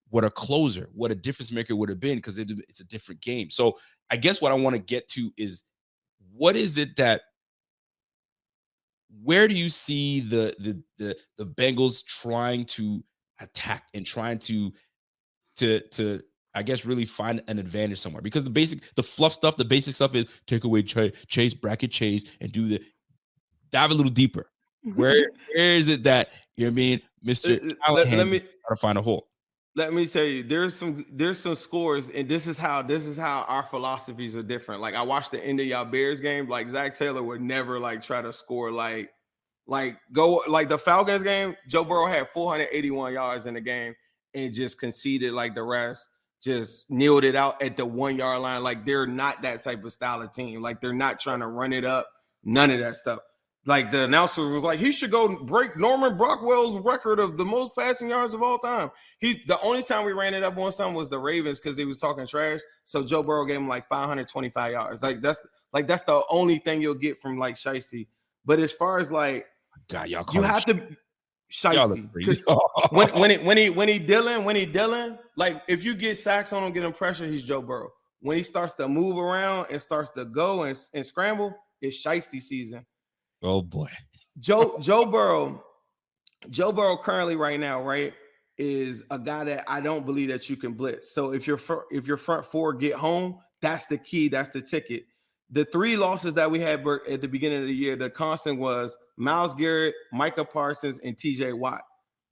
what a closer, what a difference maker would have been, because it's a different game. So I guess what I want to get to is, what is it where do you see the Bengals trying to attack and trying to I guess really find an advantage somewhere? Because the fluff stuff, the basic stuff is take away Chase, bracket Chase, and dive a little deeper. Where is it that, you know what I mean, Mr. Callahan, try to find a hole? Let me tell you, there's some scores, and this is how our philosophies are different. Like, I watched the end of y'all Bears game. Like, Zach Taylor would never try to score like the Falcons game. Joe Burrow had 481 yards in the game and just conceded like the rest. Just kneeled it out at the 1-yard line. Like, they're not that type of style of team. Like, they're not trying to run it up. None of that stuff. Like, the announcer was like, he should go break Norman Brockwell's record of the most passing yards of all time. The only time we ran it up on something was the Ravens, because he was talking trash. So Joe Burrow gave him like 525 yards. That's the only thing you'll get from like Shiesty. But as far as like, God, y'all you have to Shiesty. when he dealing, like, if you get sacks on him, get him pressure, he's Joe Burrow. When he starts to move around and starts to go and scramble, it's Shiesty season. Oh boy. Joe Burrow currently right now, right, is a guy that I don't believe that you can blitz. So if your front 4 get home, that's the key, that's the ticket. The 3 losses that we had at the beginning of the year, the constant was Myles Garrett, Micah Parsons, and TJ Watt.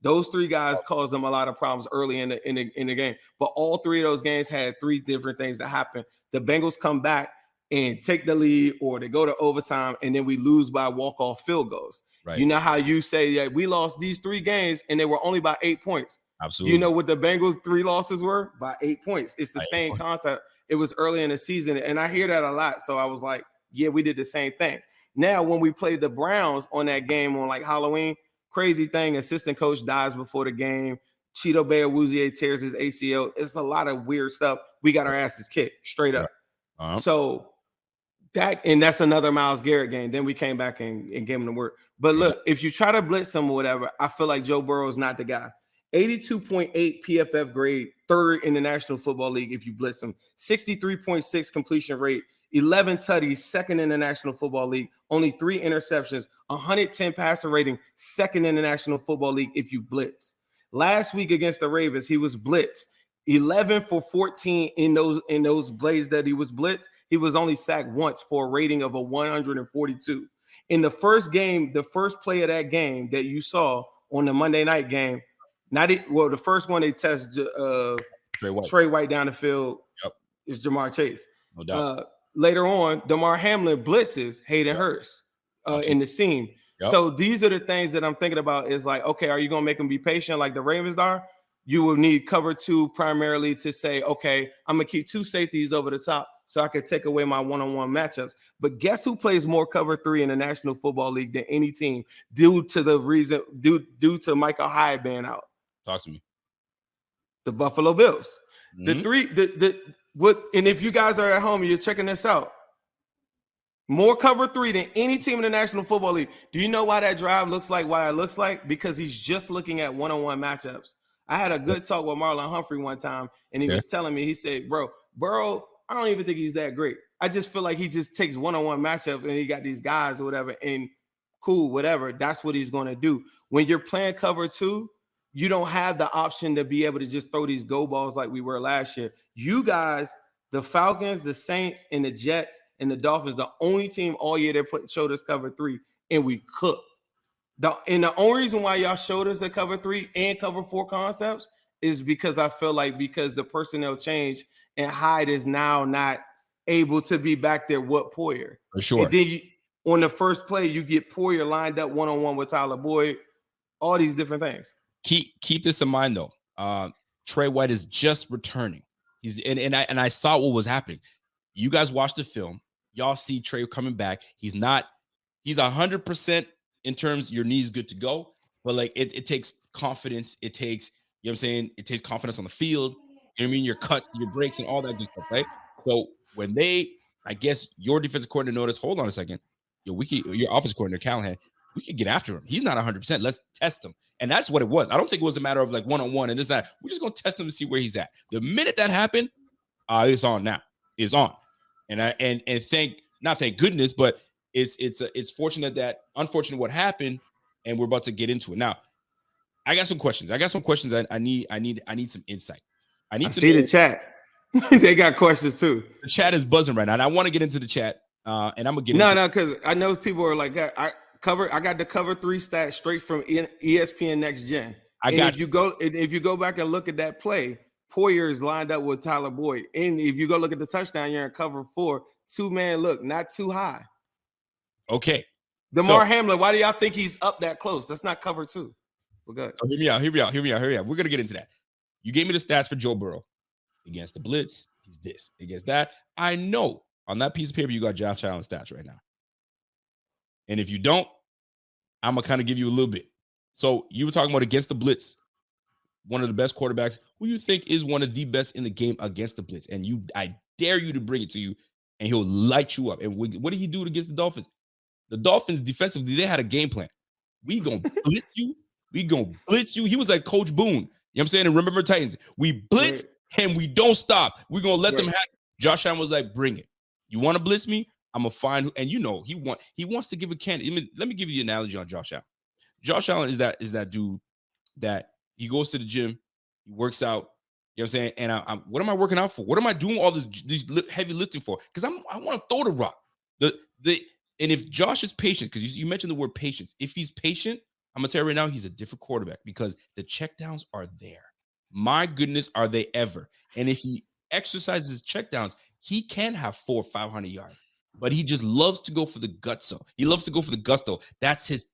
Those 3 guys caused them a lot of problems early in the game. But all 3 of those games had 3 different things that happened. The Bengals come back and take the lead, or they go to overtime, and then we lose by walk-off field goals. Right. You know how you say that we lost these 3 games and they were only by 8 points. Absolutely. You know what the Bengals' 3 losses were? By 8 points. It's the same concept. It was early in the season, and I hear that a lot. So I was like, yeah, we did the same thing. Now, when we played the Browns on that game on like Halloween, crazy thing, assistant coach dies before the game. Cheeto Bay-Awuzie tears his ACL. It's a lot of weird stuff. We got our asses kicked straight up. So that's another Myles Garrett game. Then we came back and gave him the work. But look, if you try to blitz him or whatever, I feel like Joe Burrow is not the guy. 82.8 PFF grade, third in the National Football League if you blitz him. 63.6 completion rate, 11 tutties, second in the National Football League. Only 3 interceptions, 110 passer rating, second in the National Football League if you blitz. Last week against the Ravens, he was blitzed. 11 for 14 in those plays that he was blitzed. He was only sacked once for a rating of a 142. In the first game, the first play of that game that you saw on the Monday night game, the first one they test Trey White down the field is Jamar Chase. No doubt. Later on, Damar Hamlin blitzes Hayden Hurst in the seam. So these are the things that I'm thinking about is like, okay, are you going to make them be patient like the Ravens are? You will need cover 2 primarily to say, okay, I'm going to keep 2 safeties over the top so I can take away my one-on-one matchups. But guess who plays more cover 3 in the National Football League than any team due to Michael Hyde being out? Talk to me. The Buffalo Bills. And if you guys are at home and you're checking this out, more cover 3 than any team in the National Football League. Do you know why that drive looks like why it looks like? Because he's just looking at one-on-one matchups. I had a good talk with Marlon Humphrey one time, and he was telling me, he said, bro, Burrow, I don't even think he's that great. I just feel like he just takes one-on-one matchups, and he got these guys or whatever, and cool, whatever. That's what he's going to do. When you're playing cover 2, you don't have the option to be able to just throw these go balls like we were last year. You guys, the Falcons, the Saints, and the Jets, and the Dolphins, the only team all year that showed us cover 3, and we cooked. The only reason why y'all showed us the cover 3 and cover 4 concepts is because I feel like because the personnel changed and Hyde is now not able to be back there with Poyer. For sure. And then on the first play, you get Poyer lined up one-on-one with Tyler Boyd, all these different things. Keep this in mind, though. Trey White is just returning. And I saw what was happening. You guys watched the film. Y'all see Trey coming back. He's 100% in terms your knee's good to go, but like it takes confidence. It takes, you know what I'm saying? It takes confidence on the field. You know what I mean? Your cuts, your breaks, and all that good stuff, right? So when I guess your defensive coordinator noticed, hold on a second, your offensive coordinator, Callahan, we could get after him. He's not 100%. Let's test him. And that's what it was. I don't think it was a matter of like one-on-one and this, that. We're just going to test him to see where he's at. The minute that happened, it's on now. It's on. And thank goodness, but it's unfortunate what happened, and we're about to get into it. Now, I got some questions. That I need some insight. I see the chat. They got questions too. The chat is buzzing right now, and I want to get into the chat. And I'm gonna get because I know people are like, I got the cover 3 stats straight from ESPN Next Gen. If you go back and look at that play, Poyer is lined up with Tyler Boyd, and if you go look at the touchdown, you're in cover 4, 2-man look, not too high. Okay. Damar Hamlin, why do y'all think he's up that close? That's not cover 2. We're good. So hear me out. We're gonna get into that. You gave me the stats for Joe Burrow. Against the blitz, he's this. Against that, I know on that piece of paper you got Josh Allen stats right now. And if you don't, I'm gonna kind of give you a little bit. So you were talking about against the blitz, one of the best quarterbacks. Who you think is one of the best in the game against the blitz? And I dare you to bring it to you, and he'll light you up. And what did he do against the Dolphins? The Dolphins defensively, they had a game plan. We gonna blitz you. We gonna blitz you. He was like Coach Boone. You know what I'm saying? And remember Titans, we blitz and we don't stop. We're gonna let them have it. Josh Allen was like, bring it. You want to blitz me? I'm gonna find, and he wants to give a candidate. Let me give you the analogy on Josh Allen. Josh Allen is that dude that he goes to the gym, he works out. You know what I'm saying? And what am I working out for? What am I doing all these heavy lifting for? Because I want to throw the rock. And if Josh is patient, because you mentioned the word patience, if he's patient, I'm gonna tell you right now, he's a different quarterback because the checkdowns are there. My goodness, are they ever? And if he exercises checkdowns, he can have 400 or 500 yards. But he just loves to go for the gusto. He loves to go for the gusto. That's his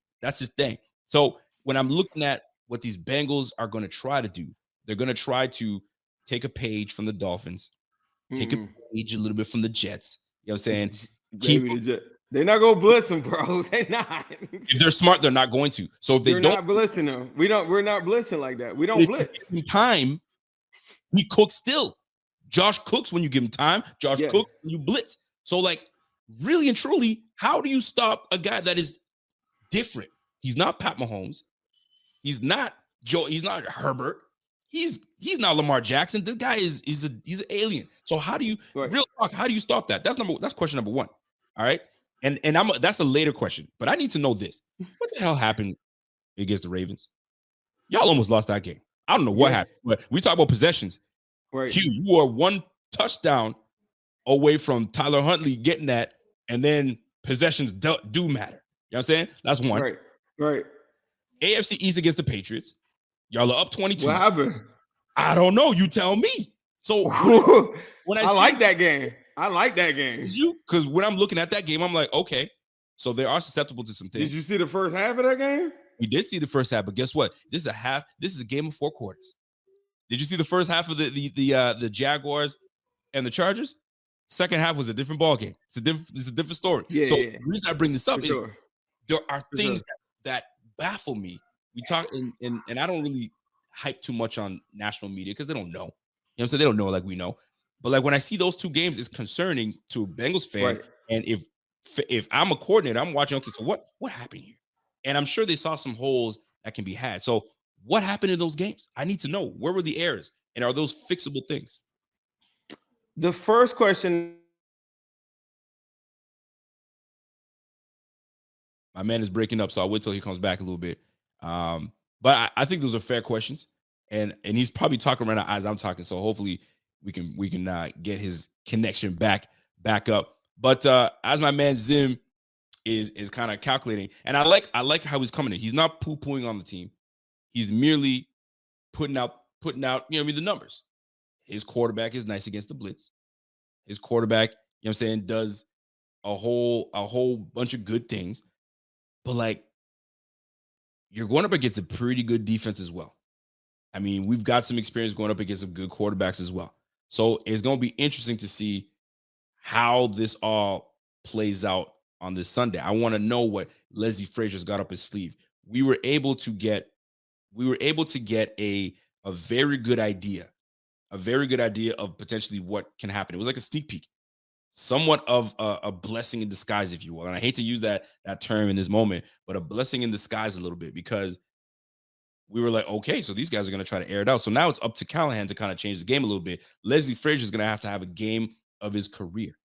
thing. So when I'm looking at what these Bengals are going to try to do, they're going to try to take a page from the Dolphins, take a page a little bit from the Jets. You know what I'm saying? They're not gonna blitz him, bro. They're not. If they're smart, they're not going to. So if they They're don't not blitzing him. We're not blitzing like that. We don't blitz. give him time, he cooks still. Josh cooks when you give him time. Josh cooks when you blitz. So, like, really and truly, how do you stop a guy that is different? He's not Pat Mahomes. He's not Joe. He's not Herbert. He's not Lamar Jackson. The guy he's an alien. So how do you real talk? How do you stop that? That's question number one. All right. And that's a later question, but I need to know this. What the hell happened against the Ravens? Y'all almost lost that game. I don't know what happened, but we talk about possessions. Right. Hugh, you are one touchdown away from Tyler Huntley getting that, and then possessions do matter. You know what I'm saying? That's one. Right. AFC East against the Patriots. Y'all are up 22. What happened? I don't know. You tell me. So when I like that game. I like that game. Because when I'm looking at that game, I'm like, okay, so they are susceptible to some things. Did you see the first half of that game? We did see the first half, but guess what? This is a game of 4 quarters. Did you see the first half of the Jaguars and the Chargers? Second half was a different ball game. It's a different story. The reason I bring this up is there are things that baffle me. We talk and I don't really hype too much on national media because they don't know. You know what I'm saying? They don't know like we know. But like when I see those two games, it's concerning to a Bengals fan. Right. And if I'm a coordinator, I'm watching, okay, so what happened here? And I'm sure they saw some holes that can be had. So what happened in those games? I need to know. Where were the errors? And are those fixable things? The first question. My man is breaking up, so I'll wait till he comes back a little bit. But I think those are fair questions. And he's probably talking right now as I'm talking. So hopefully we can get his connection back up. But as my man Zim is kind of calculating, and I like how he's coming in. He's not poo-pooing on the team. He's merely putting out, the numbers. His quarterback is nice against the blitz. His quarterback, does a whole bunch of good things. But like, you're going up against a pretty good defense as well. I mean, we've got some experience going up against some good quarterbacks as well. So it's going to be interesting to see how this all plays out on this Sunday. I want to know what Leslie Frazier's got up his sleeve. We were able to get a very good idea of potentially what can happen. It was like a sneak peek, somewhat of a blessing in disguise, if you will. And I hate to use that term in this moment, but a blessing in disguise a little bit, because we were like, okay, so these guys are going to try to air it out. So now it's up to Callahan to kind of change the game a little bit. Leslie Frazier is going to have a game of his career.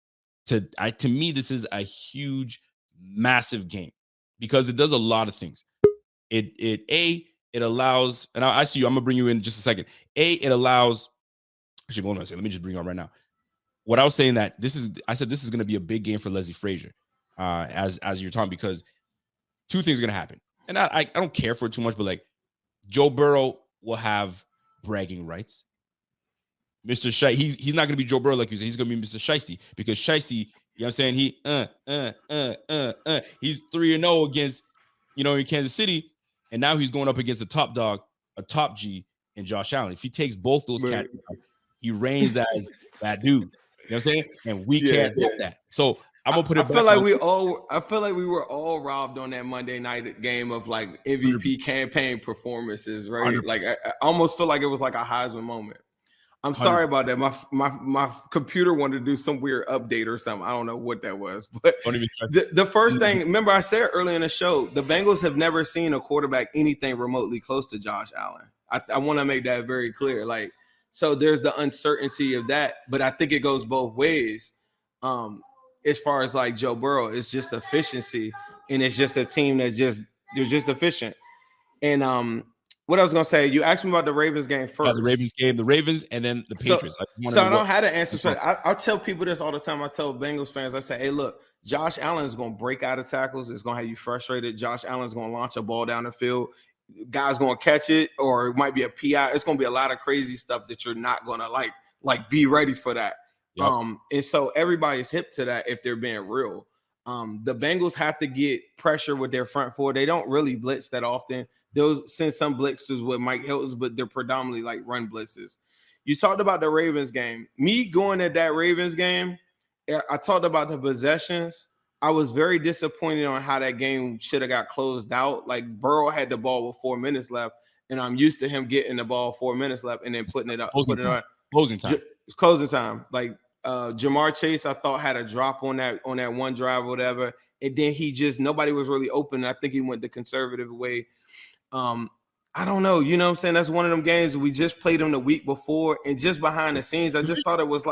To me, this is a huge, massive game because it does a lot of things. It allows, and I see you, I'm going to bring you in just a second. It allows, actually, what am I saying? Let me just bring you on right now. What I was saying I said this is going to be a big game for Leslie Frazier, as you're talking, because two things are going to happen. And I don't care for it too much, but like, Joe Burrow will have bragging rights. Mr. Shiesty, he's not going to be Joe Burrow like you said. He's going to be Mr. Shiesty, because Shiesty, you know what I'm saying? He's 3-0 against, in Kansas City, and now he's going up against a top dog, a top G in Josh Allen. If he takes both those cats, he reigns as that dude. You know what I'm saying? And we can't help that. So I'm gonna put it. I feel like we were all robbed on that Monday night game of like MVP campaign performances, right? 100%. Like I almost feel like it was like a Heisman moment. I'm sorry 100%. About that. My computer wanted to do some weird update or something. I don't know what that was, but the first thing, remember I said earlier in the show, the Bengals have never seen a quarterback anything remotely close to Josh Allen. I want to make that very clear. Like, so there's the uncertainty of that, but I think it goes both ways. As far as like Joe Burrow, it's just efficiency, and it's just a team that they're just efficient. And what I was gonna say, you asked me about the Ravens game first. The Ravens, and then the Patriots. So I don't have an answer for that. I tell people this all the time. I tell Bengals fans, I say, hey, look, Josh Allen is gonna break out of tackles. It's gonna have you frustrated. Josh Allen's gonna launch a ball down the field. Guy's gonna catch it, or it might be a PI. It's gonna be a lot of crazy stuff that you're not gonna like be ready for that. Yep. And so everybody's hip to that if they're being real. The Bengals have to get pressure with their front four. They don't really blitz that often. They'll send some blitzes with Mike Hilton's, but they're predominantly like run blitzes. You talked about the Ravens game. Me going at that Ravens game, I talked about the possessions. I was very disappointed on how that game should have got closed out. Like Burrow had the ball with 4 minutes left, and I'm used to him getting the ball 4 minutes left and then putting it up, putting it on closing time. It's closing time. Like Jamar Chase, I thought had a drop on that one drive or whatever, and then nobody was really open. I think he went the conservative way. I don't know. You know what I'm saying? That's one of them games we just played them the week before, and just behind the scenes, I just thought it was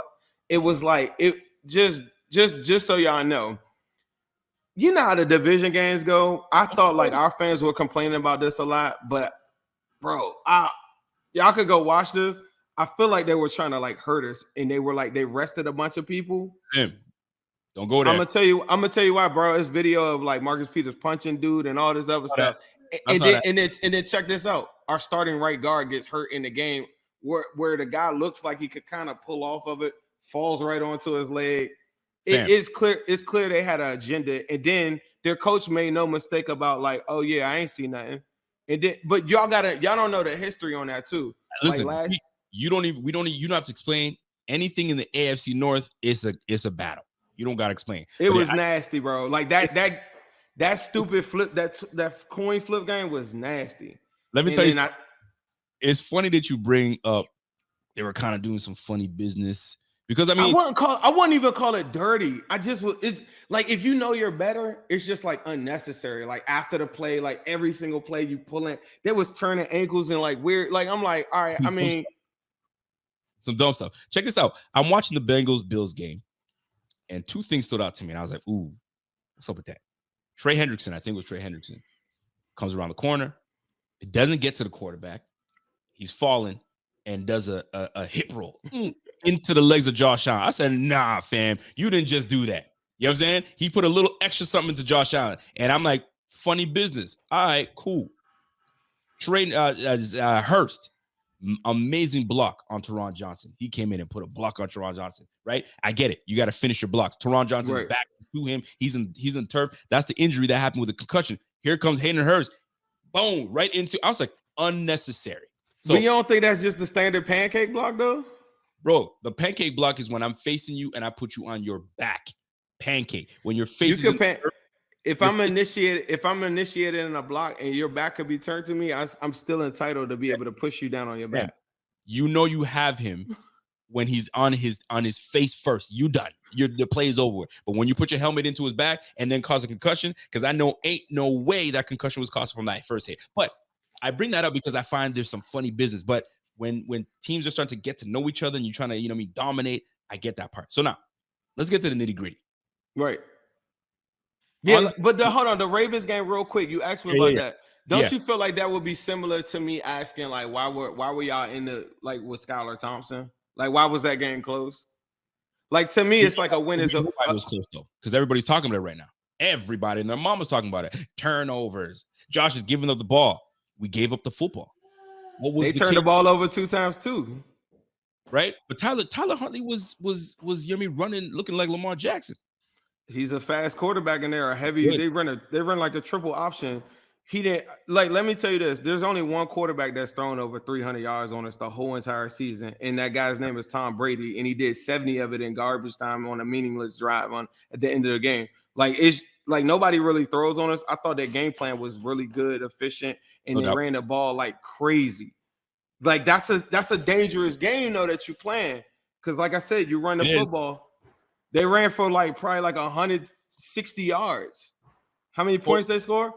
just so y'all know. You know how the division games go. I thought like our fans were complaining about this a lot, but bro, y'all could go watch this. I feel like they were trying to like hurt us, and they rested a bunch of people. Zim, don't go there. I'm gonna tell you why, bro. It's video of like Marcus Peters punching dude and all this other stuff. And then check this out. Our starting right guard gets hurt in the game where the guy looks like he could kind of pull off of it, falls right onto his leg. It's clear they had an agenda, and then their coach made no mistake about like, oh yeah, I ain't see nothing. And then, but y'all don't know the history on that too. Listen, like you don't have to explain anything in the AFC North. It's a battle. You don't gotta explain. It was nasty, bro. Like that stupid flip, that coin flip game was nasty. Let me tell you, it's funny that you bring up they were kind of doing some funny business. Because I mean, I wouldn't even call it dirty. It's like if you know you're better, it's just like unnecessary. Like after the play, like every single play you pull in, there was turning ankles and like weird. Like I'm like, all right. I mean, some dumb stuff. Check this out. I'm watching the Bengals-Bills game, and two things stood out to me. And I was like, ooh, what's up with that? Trey Hendrickson, I think it was Trey Hendrickson, comes around the corner. It doesn't get to the quarterback. He's falling and does a hip roll into the legs of Josh Allen. I said, nah, fam, you didn't just do that. You know what I'm saying? He put a little extra something into Josh Allen. And I'm like, funny business. All right, cool. Trey Hurst, amazing block on Teron Johnson. He came in and put a block on Teron Johnson, right? I get it. You got to finish your blocks. Teron Johnson's back to him. He's in turf. That's the injury that happened with the concussion. Here comes Hayden Hurst. Boom, right into. I was like, unnecessary. So, but you don't think that's just the standard pancake block, though? Bro, the pancake block is when I'm facing you and I put you on your back. Pancake. When you're facing if I'm initiated in a block and your back could be turned to me, I'm still entitled to be able to push you down on your back. You know you have him when he's on his face first. You done. The play is over. But when you put your helmet into his back and then cause a concussion, because I know ain't no way that concussion was caused from that first hit. But I bring that up because I find there's some funny business. But when teams are starting to get to know each other and you're trying to, dominate, I get that part. So now, let's get to the nitty-gritty. Right. Yeah, but hold on, the Ravens game real quick. You asked me about that. Don't you feel like that would be similar to me asking, like, why were y'all in the, like, with Skylar Thompson? Like, why was that game close? Like, to me, it's like a win is a... It was close, though, because everybody's talking about it right now. Everybody and their mama's talking about it. Turnovers. Josh is giving up the ball. We gave up the football. They turned the ball over 2 times too, right? But Tyler Huntley was running, looking like Lamar Jackson. He's a fast quarterback, and they're a heavy. Good. They run like a triple option. He didn't like. Let me tell you this: there's only one quarterback that's thrown over 300 yards on us the whole entire season, and that guy's name is Tom Brady, and he did 70 of it in garbage time on a meaningless drive at the end of the game. Like it's like nobody really throws on us. I thought that game plan was really good, efficient. And they ran the ball like crazy. Like that's a dangerous game though that you playing. Because like I said, you run the football. They ran for probably 160 yards. How many points they score?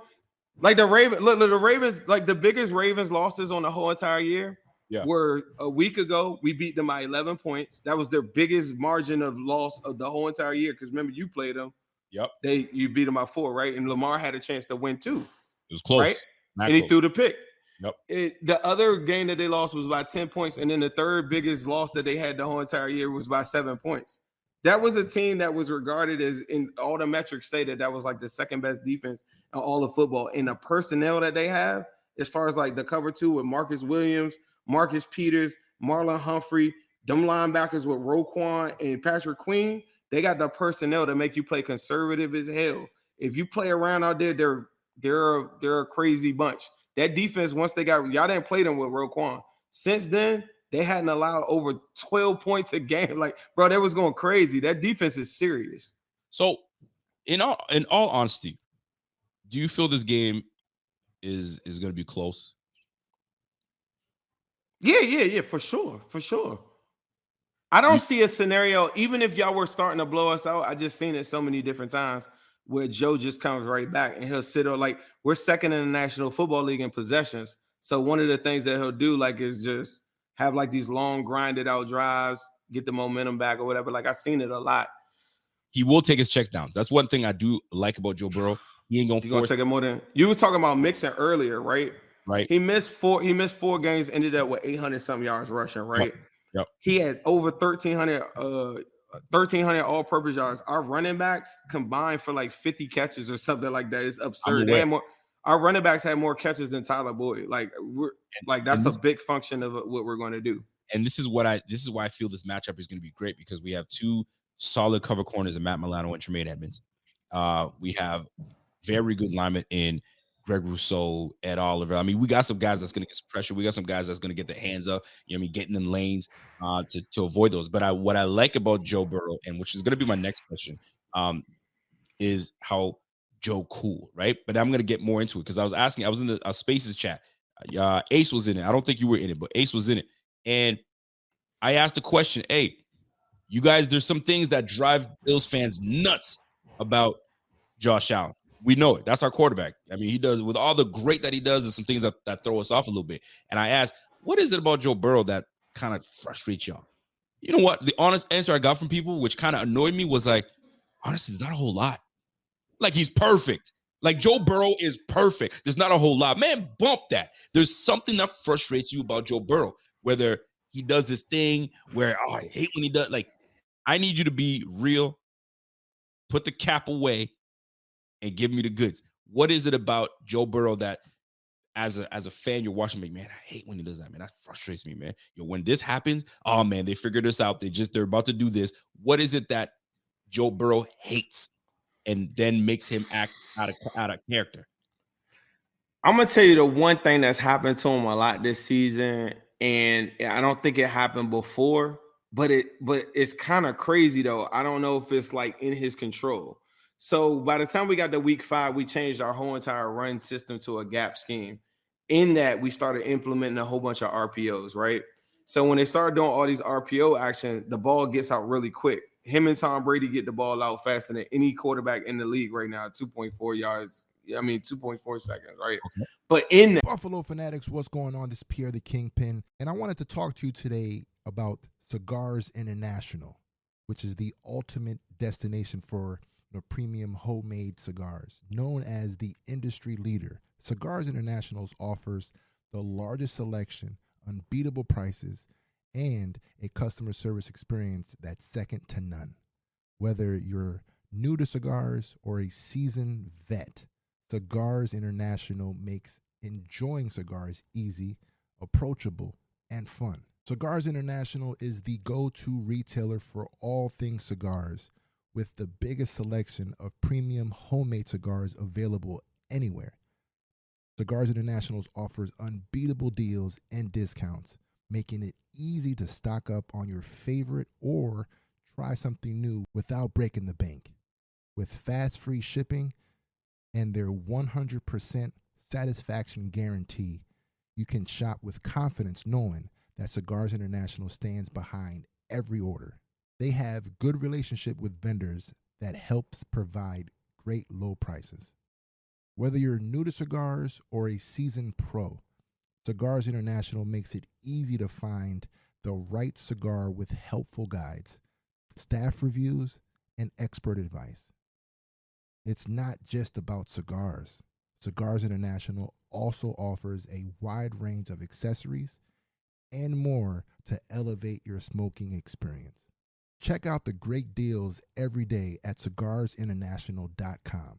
Like the Ravens, like the biggest Ravens losses on the whole entire year were a week ago. We beat them by 11 points. That was their biggest margin of loss of the whole entire year. Because remember, you played them. Yep. You beat them by 4, right? And Lamar had a chance to win too. It was close. Right? And he threw the pick. Yep. The other game that they lost was by 10 points. And then the third biggest loss that they had the whole entire year was by 7 points. That was a team that was regarded as, in all the metrics say that was like the second best defense in all of football. And the personnel that they have, as far as like the cover 2 with Marcus Williams, Marcus Peters, Marlon Humphrey, them linebackers with Roquan and Patrick Queen, they got the personnel to make you play conservative as hell. If you play around out there, they're a crazy bunch. That defense, once y'all didn't play them with Roquan. Since then, they hadn't allowed over 12 points a game. Like, bro, that was going crazy. That defense is serious. So in all honesty, do you feel this game is going to be close? Yeah, for sure. I don't see a scenario, even if y'all were starting to blow us out. I just seen it so many different times where Joe just comes right back and he'll sit like we're second in the National Football League in possessions. So one of the things that he'll do like is just have like these long grinded out drives, get the momentum back or whatever. Like I've seen it a lot. He will take his checks down. That's one thing I do like about Joe Burrow. He ain't gonna force take it more than you were talking about Mixon earlier, right? Right. He missed 4 games, ended up with 800 something yards rushing, right? Yep. He had over 1,300 all-purpose yards. Our running backs combined for like 50 catches or something like that. It's absurd. They had more. Our running backs had more catches than Tyler Boyd. Like that's a big function of what we're going to do. And this is why I feel this matchup is going to be great because we have two solid cover corners in Matt Milano and Tremaine Edmonds. We have very good linemen in Greg Rousseau, Ed Oliver. I mean, we got some guys that's going to get some pressure. We got some guys that's going to get their hands up, getting in lanes to avoid those. But what I like about Joe Burrow, and which is going to be my next question, is how Joe cool, right? But I'm going to get more into it because I was in the Spaces chat. Ace was in it. I don't think you were in it, but Ace was in it. And I asked the question, hey, you guys, there's some things that drive Bills fans nuts about Josh Allen. We know it. That's our quarterback. I mean, he does, with all the great that he does, there's some things that throw us off a little bit. And I asked, what is it about Joe Burrow that kind of frustrates y'all? You know what? The honest answer I got from people, which kind of annoyed me, was like, honestly, it's not a whole lot. Like, he's perfect. Like, Joe Burrow is perfect. There's not a whole lot. Man, bump that. There's something that frustrates you about Joe Burrow, whether he does this thing where, I hate when he does. Like, I need you to be real, put the cap away, and give me the goods. What is it about Joe Burrow that, as a fan, you're watching me, man, I hate when he does that, man. That frustrates me, man. When this happens, oh, man, they figured this out. They're about to do this. What is it that Joe Burrow hates and then makes him act out of character? I'm going to tell you the one thing that's happened to him a lot this season, and I don't think it happened before, but it's kind of crazy, though. I don't know if it's like in his control. So by the time we got to week 5, we changed our whole entire run system to a gap scheme. In that, we started implementing a whole bunch of RPOs, right? So when they started doing all these RPO action, the ball gets out really quick. Him and Tom Brady get the ball out faster than any quarterback in the league right now, 2.4 seconds, right? Okay. But in that, Buffalo Fanatics, what's going on? This is Pierre the Kingpin, and I wanted to talk to you today about Cigars International, which is the ultimate destination for premium homemade cigars. Known as the industry leader, Cigars International offers the largest selection, unbeatable prices, and a customer service experience that's second to none. Whether you're new to cigars or a seasoned vet, Cigars International makes enjoying cigars easy, approachable, and fun. Cigars International is the go-to retailer for all things cigars, with the biggest selection of premium homemade cigars available anywhere. Cigars International offers unbeatable deals and discounts, making it easy to stock up on your favorite or try something new without breaking the bank. With fast free shipping and their 100% satisfaction guarantee, you can shop with confidence knowing that Cigars International stands behind every order. They have good relationship with vendors that helps provide great low prices. Whether you're new to cigars or a seasoned pro, Cigars International makes it easy to find the right cigar with helpful guides, staff reviews, and expert advice. It's not just about cigars. Cigars International also offers a wide range of accessories and more to elevate your smoking experience. Check out the great deals every day at cigarsinternational.com.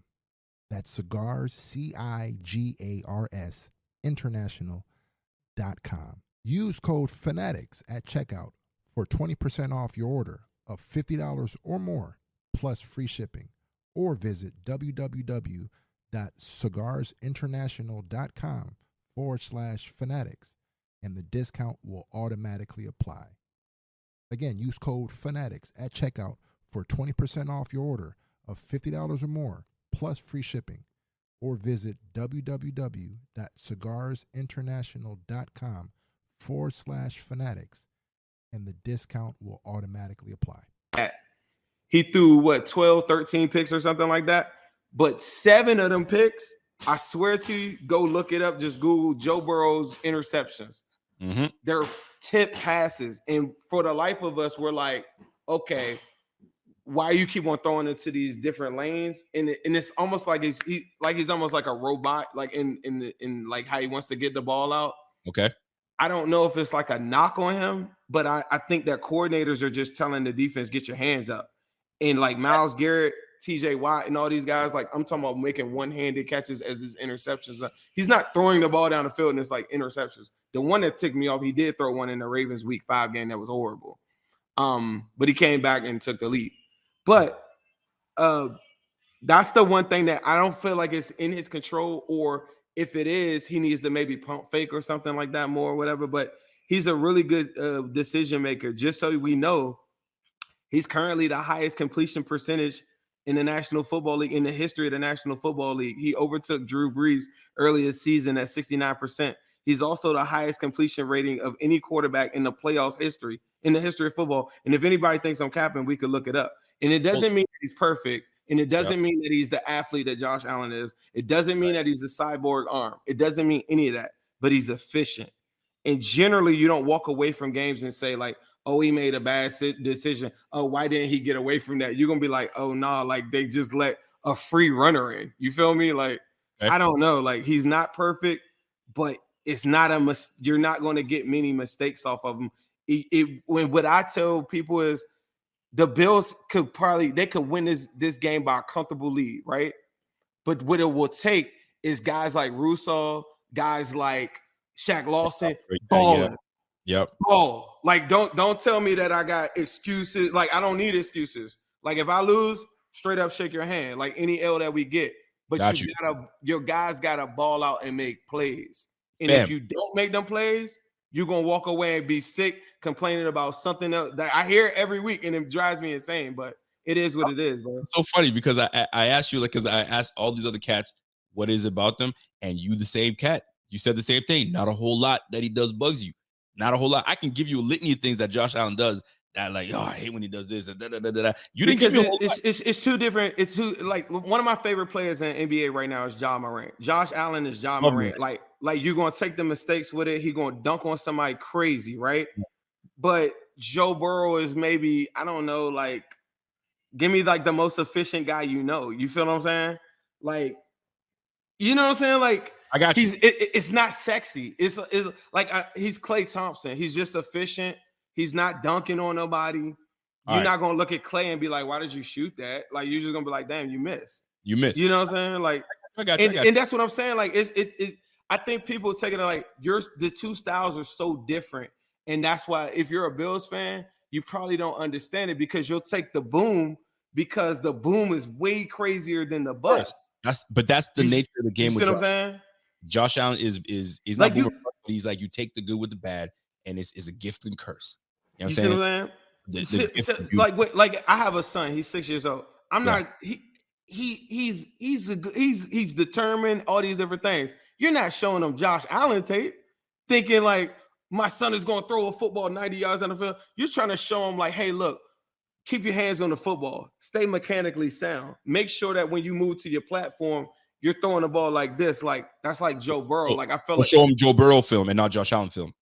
That's cigars, CIGARS, international.com. Use code FANATICS at checkout for 20% off your order of $50 or more, plus free shipping. Or visit www.cigarsinternational.com/fanatics, and the discount will automatically apply. Again, use code FANATICS at checkout for 20% off your order of $50 or more, plus free shipping. Or visit www.cigarsinternational.com/fanatics, and the discount will automatically apply. He threw, what, 12, 13 picks or something like that? But 7 of them picks, I swear to you, go look it up. Just Google Joe Burrow's interceptions. Mm-hmm. They're tip passes. And for the life of us, we're like, okay, why you keep on throwing into these different lanes? And it's almost like he's almost like a robot, like in like how he wants to get the ball out. Okay. I don't know if it's like a knock on him, but I think that coordinators are just telling the defense, get your hands up. And like Myles Garrett, TJ Watt, and all these guys, like I'm talking about making one-handed catches as his interceptions. He's not throwing the ball down the field and it's like interceptions. The one that ticked me off, he did throw one in the Ravens Week 5 game that was horrible. But he came back and took the lead. But that's the one thing that I don't feel like it's in his control, or if it is, he needs to maybe pump fake or something like that more or whatever. But he's a really good decision maker. Just so we know, he's currently the highest completion percentage in the National Football League, in the history of the National Football League. He overtook Drew Brees earlier this season at 69%. He's also the highest completion rating of any quarterback in the playoffs history, in the history of football. And if anybody thinks I'm capping, we could look it up. And it doesn't mean that he's perfect. And it doesn't mean that he's the athlete that Josh Allen is. It doesn't mean that he's a cyborg arm. It doesn't mean any of that, but he's efficient. And generally, you don't walk away from games and say like, oh, he made a bad decision. Oh, why didn't he get away from that? You're going to be like, oh, nah, like they just let a free runner in. You feel me? Like, I don't know. Like, he's not perfect, but it's not you're not going to get many mistakes off of him. When what I tell people is the Bills could win this game by a comfortable lead, right? But what it will take is guys like Russo, guys like Shaq Lawson, balling. Yep. Oh, like don't tell me that I got excuses. Like I don't need excuses. Like if I lose, straight up shake your hand. Like any L that we get, but your guys gotta ball out and make plays. And if you don't make them plays, you're gonna walk away and be sick, complaining about something else that I hear every week, and it drives me insane. But it is what it is, bro. It's so funny because I asked you, like, because I asked all these other cats what is about them, and you the same cat. You said the same thing. Not a whole lot that he does bugs you. Not a whole lot. I can give you a litany of things that Josh Allen does that, like, oh, I hate when he does this. And da, da, da, da, da. You didn't give me a whole lot. It's two different. It's two, like, one of my favorite players in NBA right now is Ja Morant. Josh Allen is Ja Morant. Like you're gonna take the mistakes with it. He's gonna dunk on somebody crazy, right? Yeah. But Joe Burrow is maybe, I don't know, like, give me like the most efficient guy you know. You feel what I'm saying? Like, you know what I'm saying? Like, I got you. It's not sexy. It's like he's Klay Thompson. He's just efficient. He's not dunking on nobody. You're not gonna look at Klay and be like, "Why did you shoot that?" Like you're just gonna be like, "Damn, you missed." You missed. You know what I'm saying? Like, I got you. And that's what I'm saying. Like, I think people take it like the two styles are so different, and that's why if you're a Bills fan, you probably don't understand it because you'll take the boom because the boom is way crazier than the bust. That's the nature of the game. You see what I'm saying? Josh Allen is he's not boomer, but he's like, you take the good with the bad, and it's a gift and curse. You know what I'm saying? It's like I have a son. He's 6 years old. I'm not. He's determined. All these different things. You're not showing him Josh Allen tape, thinking like my son is going to throw a football 90 yards on the field. You're trying to show him like, hey, look, keep your hands on the football. Stay mechanically sound. Make sure that when you move to your platform, you're throwing the ball like this. Like that's like Joe Burrow. Like I feel like show him Joe Burrow film and not Josh Allen film.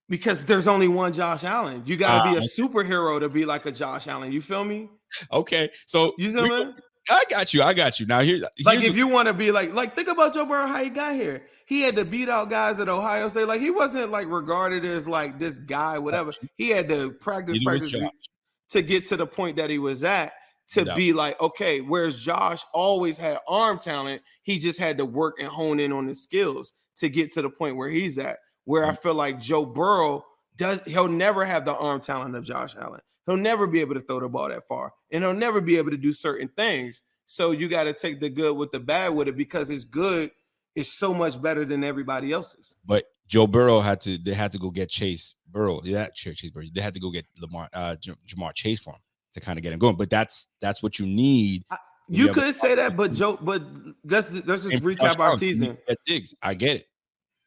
Because there's only one Josh Allen. You gotta be a superhero to be like a Josh Allen. You feel me? Okay. So you see what I got you. Now here's if you want to be like think about Joe Burrow, how he got here. He had to beat out guys at Ohio State. Like he wasn't like regarded as like this guy, whatever. He had to practice to get to the point that he was at. Be like, okay, whereas Josh always had arm talent, he just had to work and hone in on his skills to get to the point where he's at. Where I feel like Joe Burrow he'll never have the arm talent of Josh Allen. He'll never be able to throw the ball that far, and he'll never be able to do certain things. So you got to take the good with the bad with it because it's good is so much better than everybody else's. But Joe Burrow they had to go get Chase Burrow. Yeah, Chase Burrow. They had to go get Jamar Chase for him to kind of get him going. But that's what you need You could say that, but let's just recap our season. Diggs, I get it.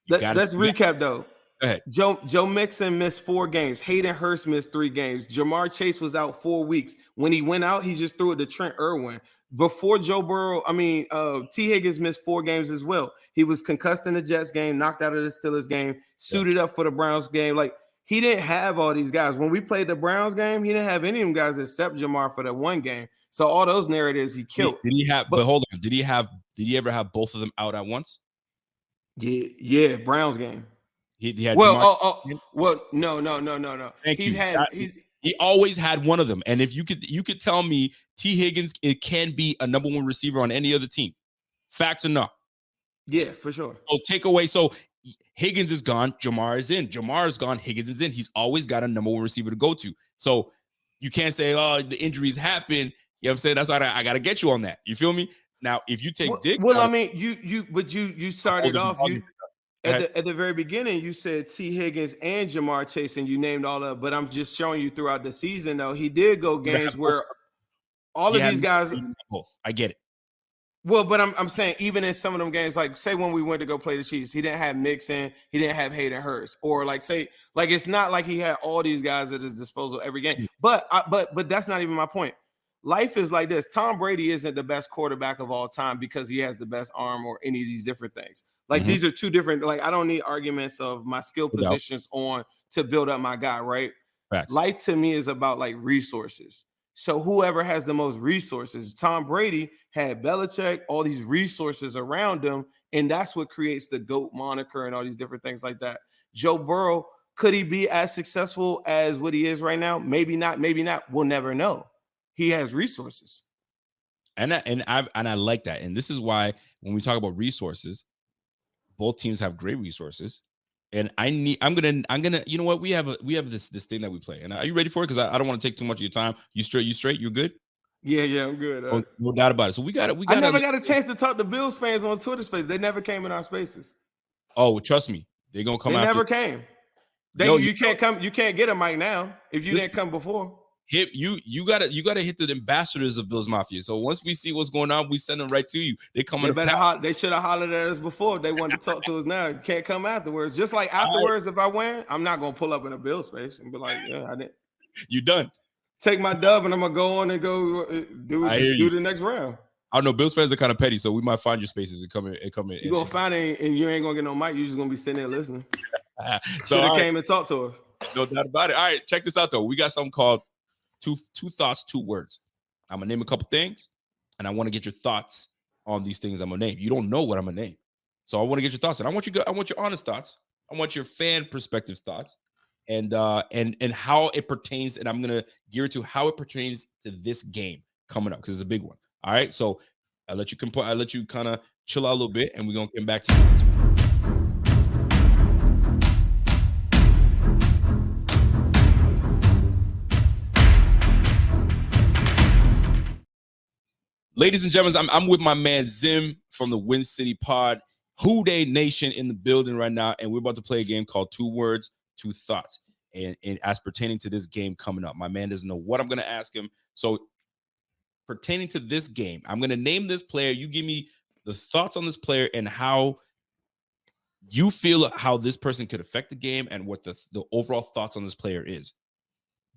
Let's recap though. Go ahead. Joe Mixon missed 4 games. Hayden Hurst missed 3 games. Jamar Chase was out 4 weeks. When he went out, he just threw it to Trent Irwin. Before T. Higgins missed 4 games as well. He was concussed in the Jets game, knocked out of the Steelers game, suited up for the Browns game. Like, he didn't have all these guys. When we played the Browns game, he didn't have any of them guys except Jamar for that one game. So all those narratives he killed. Did he have? But hold on. Did he ever have both of them out at once? Yeah, Browns game. He had. No. Thank you. He always had one of them. And if you could tell me T. Higgins, it can be a number 1 receiver on any other team. Facts or not? Yeah, for sure. So take away. So Higgins is gone. Jamar is in. Jamar is gone. Higgins is in. He's always got a number 1 receiver to go to. So you can't say, oh, the injuries happen. You know what I'm saying? That's why I got to get you on that. You feel me? Now, if you take Dick. Well, I mean, you started off. At the very beginning, you said T. Higgins and Jamar Chase, and you named all of. But I'm just showing you throughout the season, though, he did go games where all of these guys. Both. I get it. Well, but I'm saying even in some of them games, like say when we went to go play the Chiefs, he didn't have Mixon, he didn't have Hayden Hurst, or it's not like he had all these guys at his disposal every game. But that's not even my point. Life is like this. Tom Brady isn't the best quarterback of all time because he has the best arm or any of these different things. Like these are two different. Like I don't need arguments of my skill positions on to build up my guy. Right. Facts. Life to me is about like resources. So whoever has the most resources, Tom Brady had Belichick, all these resources around him, and that's what creates the GOAT moniker and all these different things like that. Joe Burrow, could he be as successful as what he is right now? Maybe not. Maybe not. We'll never know. He has resources, and I like that. And this is why when we talk about resources, both teams have great resources. And I'm gonna, you know what? We have this thing that we play. And are you ready for it? Because I don't want to take too much of your time. You straight? You're good? Yeah, I'm good. No doubt about it. So we got. I never got a chance to talk to Bills fans on Twitter space. They never came in our spaces. Oh, trust me, they're gonna come. They after. never came. You can't come. You can't get a mic now if you didn't come before. You gotta hit the ambassadors of Bills Mafia. So once we see what's going on, we send them right to you. They come. They should have hollered at us before. If they wanted to talk to us now. You can't come afterwards. Just like afterwards, if I win, I'm not gonna pull up in a Bill space and be like, "Yeah, I didn't." You done? Take my dub and I'm gonna go on and go do the next round. I don't know. Bills fans are kind of petty, so we might find your spaces and come in. You gonna find it, and you ain't gonna get no mic. You're just gonna be sitting there listening. So they came and talked to us. No doubt about it. All right, check this out though. We got something called two thoughts, 2 words. I'm gonna name a couple things, and I want to get your thoughts on these things I'm gonna name. You don't know what I'm gonna name, so I want to get your thoughts, and I want your honest thoughts. I want your fan perspective thoughts, and how it pertains. And I'm gonna gear it to how it pertains to this game coming up because it's a big one. All right, so I let you kind of chill out a little bit, and we're gonna get back to you. Ladies and gentlemen, I'm with my man Zim from the Win City Pod. Who Dey Nation in the building right now, and we're about to play a game called 2 Words, 2 Thoughts. And as pertaining to this game coming up, my man doesn't know what I'm going to ask him. So pertaining to this game, I'm going to name this player. You give me the thoughts on this player and how you feel how this person could affect the game and what the overall thoughts on this player is.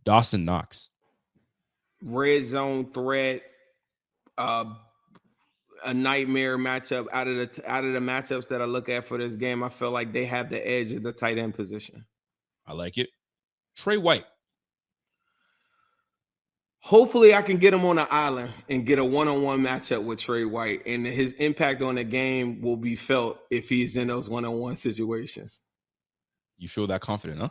Dawson Knox. Red zone threat. A nightmare matchup out of the matchups that I look at for this game. I feel like they have the edge at the tight end position. I like it. Trey White. Hopefully I can get him on the island and get a one-on-one matchup with Trey White, and his impact on the game will be felt if he's in those one-on-one situations. You feel that confident, huh?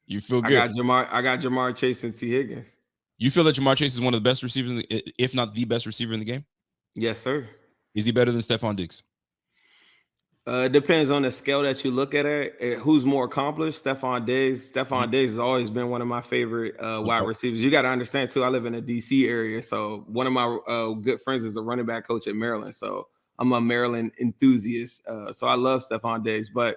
You feel good. I got Jamar Chase and T. Higgins. You feel that Jamar Chase is one of the best receivers, if not the best receiver in the game? Yes, sir. Is he better than Stephon Diggs? It depends on the scale that you look at it. Who's more accomplished? Stephon Diggs. Stephon Diggs has always been one of my favorite wide receivers. You got to understand, too, I live in the D.C. area. So one of my good friends is a running back coach at Maryland. So I'm a Maryland enthusiast. So I love Stephon Diggs. But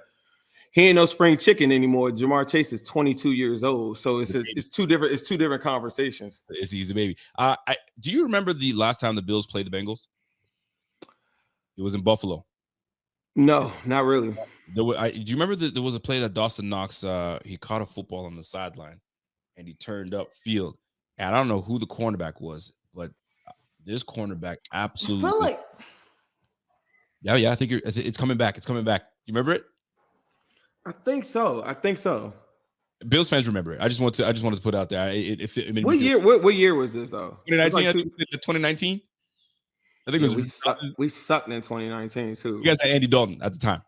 he ain't no spring chicken anymore. Jamar Chase is 22 years old, so it's two different conversations. It's easy, baby. Do you remember the last time the Bills played the Bengals? It was in Buffalo. No, not really. Do you remember that there was a play that Dawson Knox he caught a football on the sideline and he turned up field, and I don't know who the cornerback was, but this cornerback absolutely. I feel like... Yeah, I think it's coming back. It's coming back. You remember it? I think so. Bills fans remember it. I just wanted to put it out there. What year was this though? 2019. 2019. I think it was. We sucked in 2019 too. You guys had Andy Dalton at the time.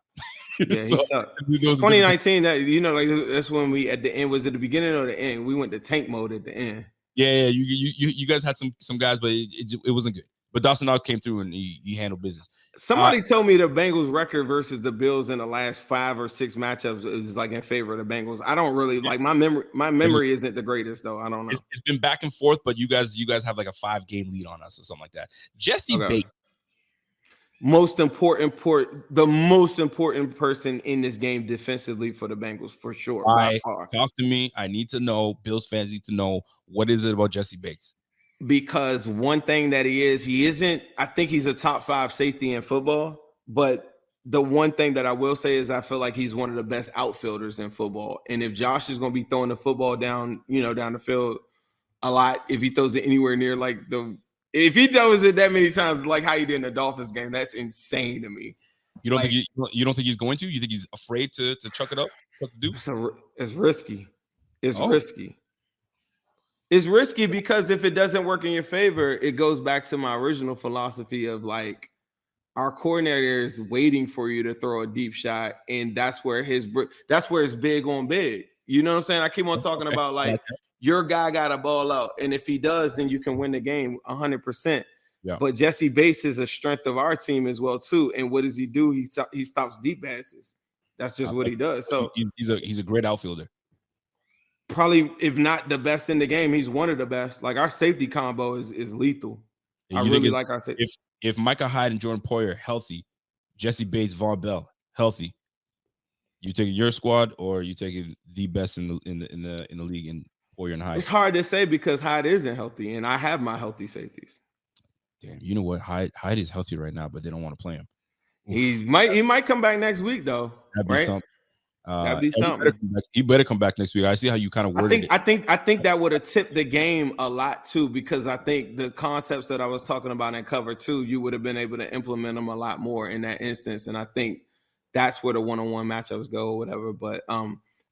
Yeah, he sucked. 2019. That's when we at the end. Was it the beginning or the end? We went to tank mode at the end. Yeah. You guys had some guys, but it wasn't good. But Dawson Knox came through and he handled business. Somebody told me the Bengals record versus the Bills in the last 5 or 6 matchups is like in favor of the Bengals. I don't really like my memory. My memory isn't the greatest though. I don't know. It's been back and forth, but you guys have like a 5-game lead on us or something like that. Jesse Bates. The most important person in this game defensively for the Bengals for sure. Talk to me. I need to know. Bills fans need to know, what is it about Jesse Bates? Because one thing that he isn't, I think he's a top 5 safety in football, but the one thing that I will say is I feel like he's one of the best outfielders in football. And if Josh is going to be throwing the football down the field a lot, if he throws it anywhere near if he throws it that many times like how he did in the Dolphins game, that's insane to me. You don't think he's going to? You think he's afraid to chuck it up? What to do? It's risky. Risky. It's risky because if it doesn't work in your favor, it goes back to my original philosophy of like our coordinator is waiting for you to throw a deep shot, and that's where it's big on big. You know what I'm saying? I keep on talking about like your guy got a ball out, and if he does, then you can win the game 100%. Yeah. But Jesse Bates is a strength of our team as well too. And what does he do? He stops deep passes. That's just what he does. So he's a great outfielder. Probably, if not the best in the game, he's one of the best. Like our safety combo is lethal. I really like our safety. If Micah Hyde and Jordan Poyer healthy, Jesse Bates, Von Bell healthy, you taking your squad or you taking the best in the league in Poyer and Hyde? It's hard to say because Hyde isn't healthy, and I have my healthy safeties. Damn, you know what? Hyde is healthy right now, but they don't want to play him. He might come back next week though. That'd be something. That'd be something. He better come back next week. I see how you kind of worded it. I think that would have tipped the game a lot too, because I think the concepts that I was talking about in cover 2, you would have been able to implement them a lot more in that instance. And I think that's where the one-on-one matchups go or whatever. But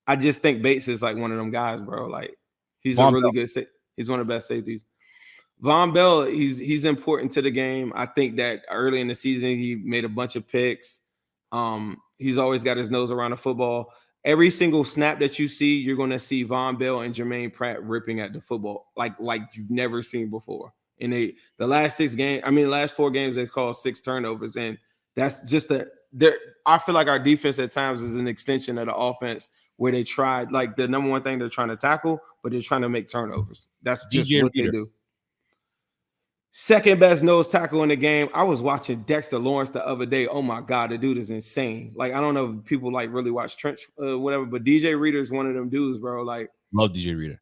I just think Bates is like one of them guys, bro. Like he's Von a really Bell. Good. He's one of the best safeties. Von Bell, he's important to the game. I think that early in the season he made a bunch of picks. He's always got his nose around the football. Every single snap that you see, you're going to see Von Bell and Jermaine Pratt ripping at the football like you've never seen before. And the last 4 games, they called 6 turnovers. And that's just I feel like our defense at times is an extension of the offense where they tried, like the number one thing they're trying to tackle, but they're trying to make turnovers. That's just what they do. Second best nose tackle in the game. I was watching Dexter Lawrence the other day. Oh my God, the dude is insane. Like, I don't know if people like really watch Trench, whatever, but DJ Reader is one of them dudes, bro. Like, love DJ Reader.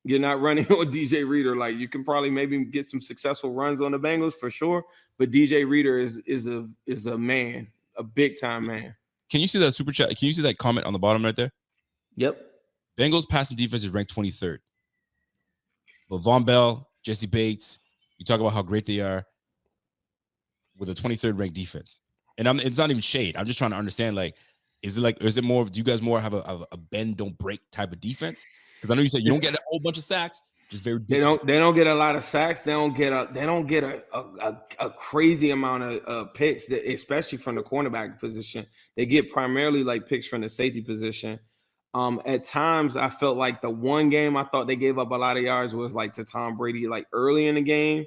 You're not running on DJ Reader. Like, you can probably maybe get some successful runs on the Bengals for sure, but DJ Reader is a man, a big time man. Can you see that super chat? Can you see that comment on the bottom right there? Yep. Bengals passing defense is ranked 23rd, but Von Bell, Jesse Bates. You talk about how great they are with a 23rd ranked defense. And it's not even shade. I'm just trying to understand, like, is it more, do you guys more have a bend, don't break type of defense? Because I know you said you don't get a whole bunch of sacks, just very disciplined. They don't get a lot of sacks. They don't get a crazy amount of picks, especially from the cornerback position. They get primarily like picks from the safety position. At times, I felt like the one game I thought they gave up a lot of yards was like to Tom Brady, like early in the game.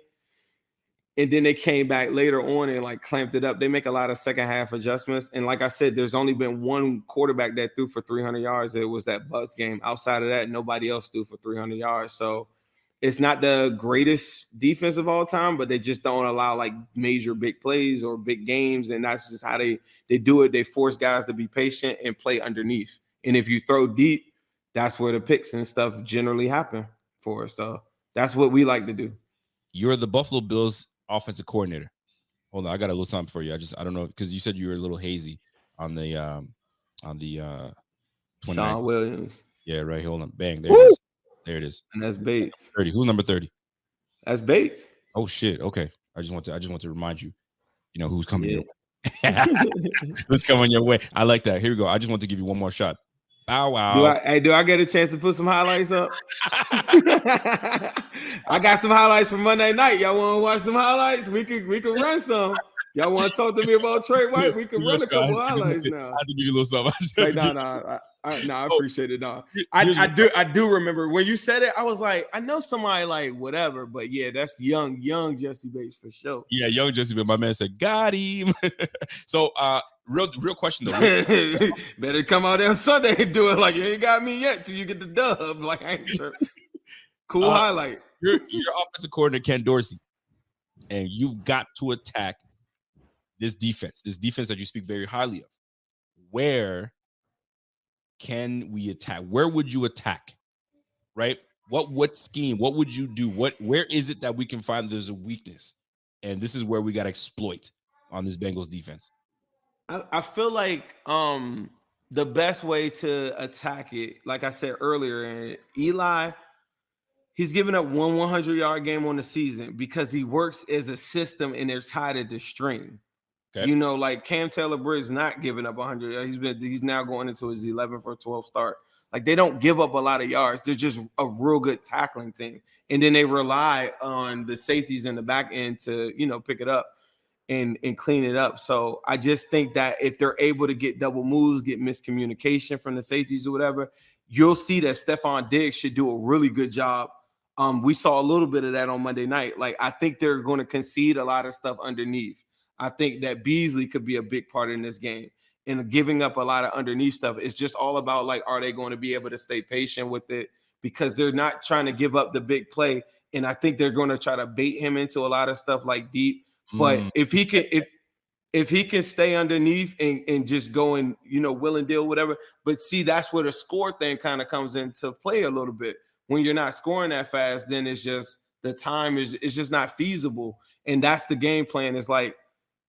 And then they came back later on and like clamped it up. They make a lot of second half adjustments. And like I said, there's only been one quarterback that threw for 300 yards. It was that Bucs game. Outside of that, nobody else threw for 300 yards. So It's not the greatest defense of all time, but they just don't allow like major big plays or big games. And that's just how they do it. They force guys to be patient and play underneath. And if you throw deep, that's where the picks and stuff generally happen for us. So that's what we like to do. You're the Buffalo Bills offensive coordinator. Hold on, I got a little something for you. I don't know, because you said you were a little hazy on the 29th. Sean Williams. Yeah, right. Hold on. Bang. There it is. There it is. And that's Bates. 30. Who's number 30? That's Bates. Oh shit. Okay. I just want to remind you, who's coming your way. Who's coming your way. I like that. Here we go. I just want to give you one more shot. Bow wow. Do I get a chance to put some highlights up? I got some highlights from Monday night. Y'all want to watch some highlights? We can run some. Y'all want to talk to me about Trey White? We can run a couple highlights now. I had to give you a little something. I appreciate it. No, I do remember when you said it. I was like, I know somebody like whatever, but yeah, that's young Jesse Bates for sure. Yeah, young Jesse Bates. My man said, got him. So, real question though. Better come out there on Sunday and do it like you ain't got me yet till you get the dub. Like I ain't sure. Cool highlight. You're offensive coordinator Ken Dorsey, and you've got to attack this defense that you speak very highly of. Where can we attack? Where would you attack? Right? What scheme? What would you do? Where is it that we can find there's a weakness? And this is where we got to exploit on this Bengals defense. I feel like the best way to attack it, like I said earlier, Eli, he's given up one 100-yard game on the season because he works as a system and they're tied at the string. Okay. Like Cam Taylor-Britt is not giving up 100. He's now going into his 11 for 12 start. Like they don't give up a lot of yards. They're just a real good tackling team. And then they rely on the safeties in the back end to, pick it up and clean it up. So I just think that if they're able to get double moves, get miscommunication from the safeties or whatever, you'll see that Stephon Diggs should do a really good job. We saw a little bit of that on Monday night. Like I think they're going to concede a lot of stuff underneath. I think that Beasley could be a big part in this game and giving up a lot of underneath stuff. It's just all about like, are they going to be able to stay patient with it? Because they're not trying to give up the big play. And I think they're going to try to bait him into a lot of stuff like deep. But if he can stay underneath and just go and, will and deal, whatever. But see, that's where the score thing kind of comes into play a little bit. When you're not scoring that fast, then it's just the time is just not feasible. And that's the game plan. It's like,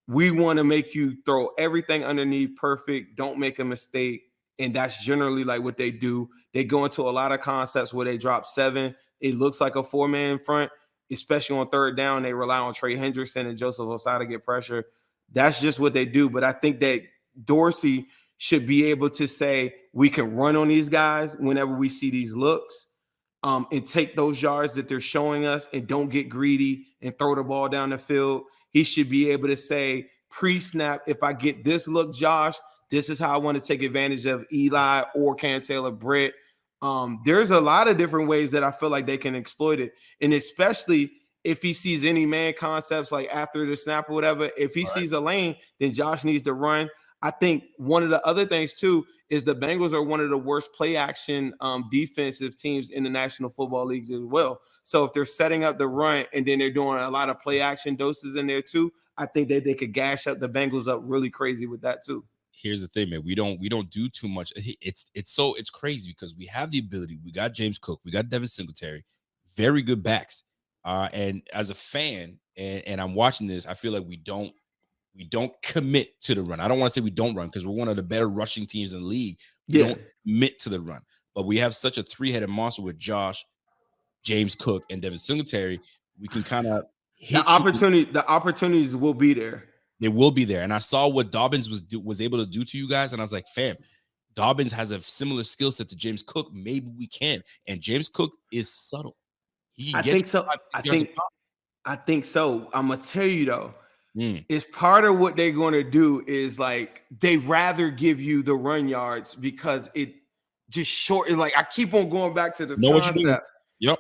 we want to make you throw everything underneath perfect. Don't make a mistake. And that's generally like what they do. They go into a lot of concepts where they drop 7. It looks like a 4-man front, especially on third down. They rely on Trey Hendrickson and Joseph Osai to get pressure. That's just what they do. But I think that Dorsey should be able to say, we can run on these guys whenever we see these looks and take those yards that they're showing us and don't get greedy and throw the ball down the field. He should be able to say pre-snap, if I get this look, Josh, this is how I want to take advantage of Eli or Cam Taylor-Britt. There's a lot of different ways that I feel like they can exploit it. And especially if he sees any man concepts like after the snap or whatever, if he sees a lane, then Josh needs to run. I think one of the other things too is the Bengals are one of the worst play action defensive teams in the National Football Leagues as well. So if they're setting up the run and then they're doing a lot of play action doses in there too, I think that they could gash up the Bengals up really crazy with that too. Here's the thing, man. We don't do too much. It's crazy because we have the ability. We got James Cook, we got Devin Singletary, very good backs. And as a fan, and I'm watching this, I feel like we don't commit to the run. I don't want to say we don't run because we're one of the better rushing teams in the league. We don't commit to the run. But we have such a 3-headed monster with Josh, James Cook, and Devin Singletary. We can kind of the opportunities will be there. They will be there. And I saw what Dobbins was able to do to you guys. And I was like, fam, Dobbins has a similar skill set to James Cook. Maybe we can. And James Cook is subtle. I think so. I think so. I'm going to tell you, though, it's part of what they're going to do is like they rather give you the run yards because it just short. Like I keep on going back to this concept. Yep.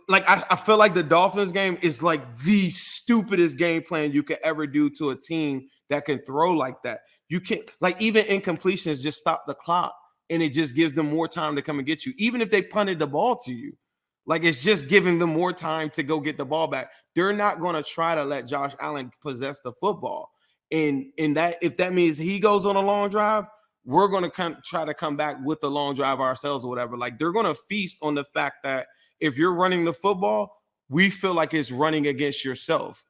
Like I feel like the Dolphins game is like the stupidest game plan you could ever do to a team that can throw like that. You can't, like, even incompletions just stop the clock and it just gives them more time to come and get you. Even if they punted the ball to you, Like, it's just giving them more time to go get the ball back. They're not going to try to let Josh Allen possess the football. And that, if that means he goes on a long drive, we're going to try to come back with the long drive ourselves or whatever. Like, they're going to feast on the fact that if you're running the football, we feel like it's running against yourself.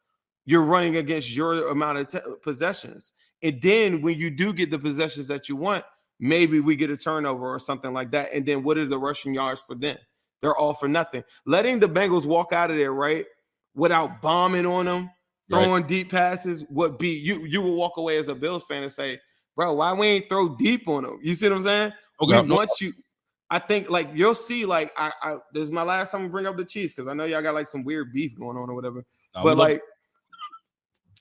You're running against your amount of possessions. And then when you do get the possessions that you want, maybe we get a turnover or something like that. And then what are the rushing yards for them? They're all for nothing. Letting the Bengals walk out of there, right, without bombing on them, throwing deep passes would be, you will walk away as a Bills fan and say, bro, why we ain't throw deep on them? You see what I'm saying? Okay, I think, like, you'll see, like, this is my last time to bring up the Chiefs because I know y'all got like some weird beef going on or whatever. But like,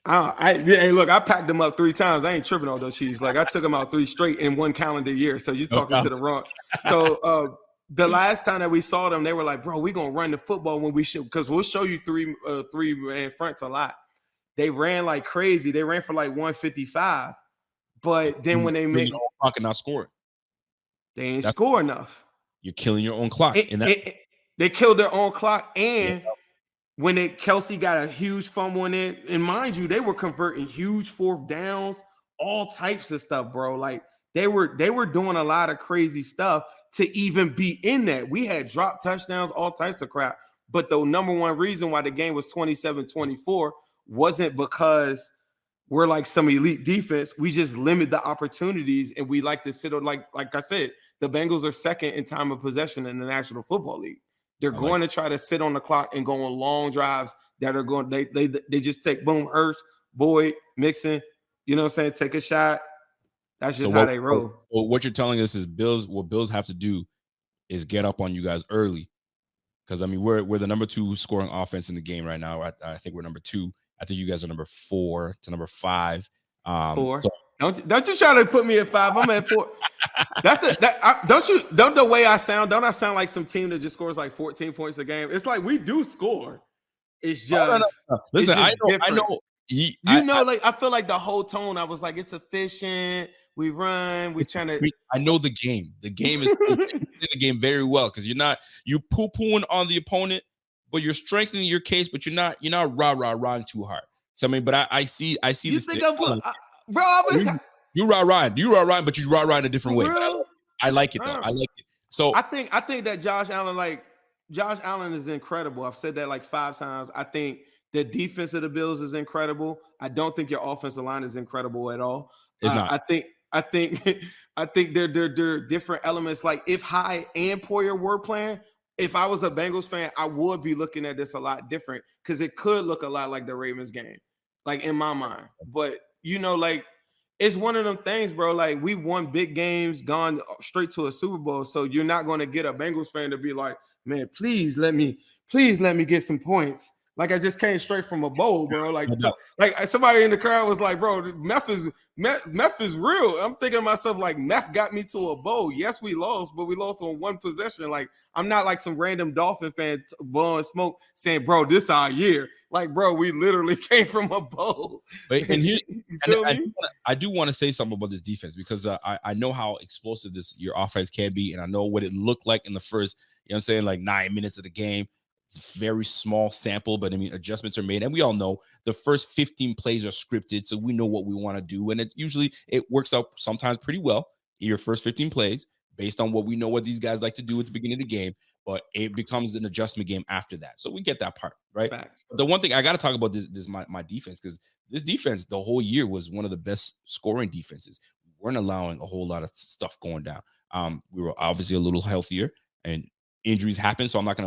hey, look, I packed them up 3 times. I ain't tripping on those Chiefs. Like, I took them out 3 straight in 1 calendar year. So you're talking to the wrong. So the last time that we saw them, they were like, bro, we're going to run the football when we should, because we'll show you 3-man fronts a lot. They ran like crazy. They ran for like 155. But then when they make clock and not score, they ain't score enough. You're killing your own clock. They killed their own clock. And when Kelsey got a huge fumble in it, and mind you, they were converting huge 4th downs, all types of stuff, bro. Like, they were doing a lot of crazy stuff to even be in that. We had drop touchdowns, all types of crap. But the number one reason why the game was 27-24 wasn't because we're like some elite defense. We just limit the opportunities, and we like to sit on, like I said, the Bengals are second in time of possession in the National Football League. They're going to try to sit on the clock and go on long drives that are going. They just take boom, Hurst, Boyd, Mixon. You know what I'm saying? Take a shot. That's just how they roll. Well, what you're telling us is what Bills have to do is get up on you guys early, because I mean we're the number 2 scoring offense in the game right now. I think we're number 2. I think you guys are number 4 to number 5. 4. So, don't you try to put me at 5? I'm at 4. Don't the way I sound? Don't I sound like some team that just scores like 14 points a game? It's like we do score. It's just listen. It's just I know. I feel like the whole tone. I was like, it's efficient. We run. We're trying to. I know the game. The game is the game very well, because you poo-pooing on the opponent, but you're strengthening your case. But you're not rah-rah-rahing too hard. So I mean, but I see. You this think thing. bro? You rah-rahing, but you rah-rah in a different way. I like it though. I like it. So I think that Josh Allen is incredible. I've said that like 5 times. I think the defense of the Bills is incredible. I don't think your offensive line is incredible at all. It's not. I think they're different elements. Like, if Hyde and Poyer were playing, if I was a Bengals fan, I would be looking at this a lot different, because it could look a lot like the Ravens game, like, in my mind. But like, it's one of them things, bro. Like, we won big games, gone straight to a Super Bowl. So you're not going to get a Bengals fan to be like, man, please let me get some points. Like, I just came straight from a bowl, bro. Like somebody in the crowd was like, bro, meth is real. I'm thinking to myself, like, meth got me to a bowl. Yes, we lost, but we lost on 1 possession. Like, I'm not like some random Dolphin fan blowing smoke saying, bro, this our year. Like, bro, we literally came from a bowl. And here, I do want to say something about this defense, because I know how explosive your offense can be, and I know what it looked like in the first, you know what I'm saying, like 9 minutes of the game. It's a very small sample, but I mean, adjustments are made, and we all know the first 15 plays are scripted, so we know what we want to do, and it works out sometimes pretty well in your first 15 plays based on what we know what these guys like to do at the beginning of the game, but it becomes an adjustment game after that. So we get that part, right? Facts. But the one thing I got to talk about this my defense, because this defense the whole year was one of the best scoring defenses. We weren't allowing a whole lot of stuff going down. We were obviously a little healthier, and injuries happen, so I'm not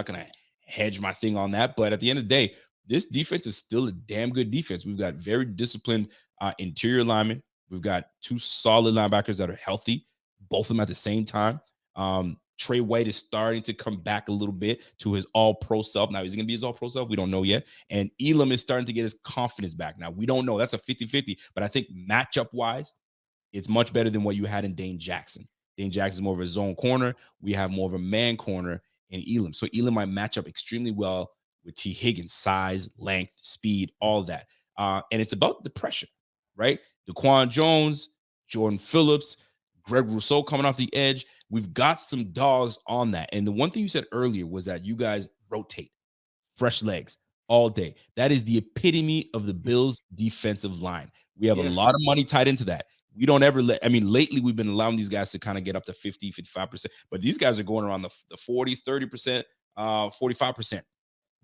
gonna hedge my thing on that. But at the end of the day, this defense is still a damn good defense. We've got very disciplined interior linemen. We've got 2 solid linebackers that are healthy, both of them at the same time. Trey White is starting to come back a little bit to his all-pro self. Now, is he going to be his all-pro self? We don't know yet. And Elam is starting to get his confidence back. Now, we don't know. That's a 50-50. But I think matchup-wise, it's much better than what you had in Dane Jackson. Dane Jackson is more of a zone corner. We have more of a man corner in Elam. So Elam might match up extremely well with T. Higgins, size, length, speed, all that. And it's about the pressure, right? Daquan Jones, Jordan Phillips, Greg Rousseau coming off the edge. We've got some dogs on that. And the one thing you said earlier was that you guys rotate fresh legs all day. That is the epitome of the Bills defensive line. We have a lot of money tied into that. We don't ever lately we've been allowing these guys to kind of get up to 50, 55%, but these guys are going around the 40, 30%, 45%.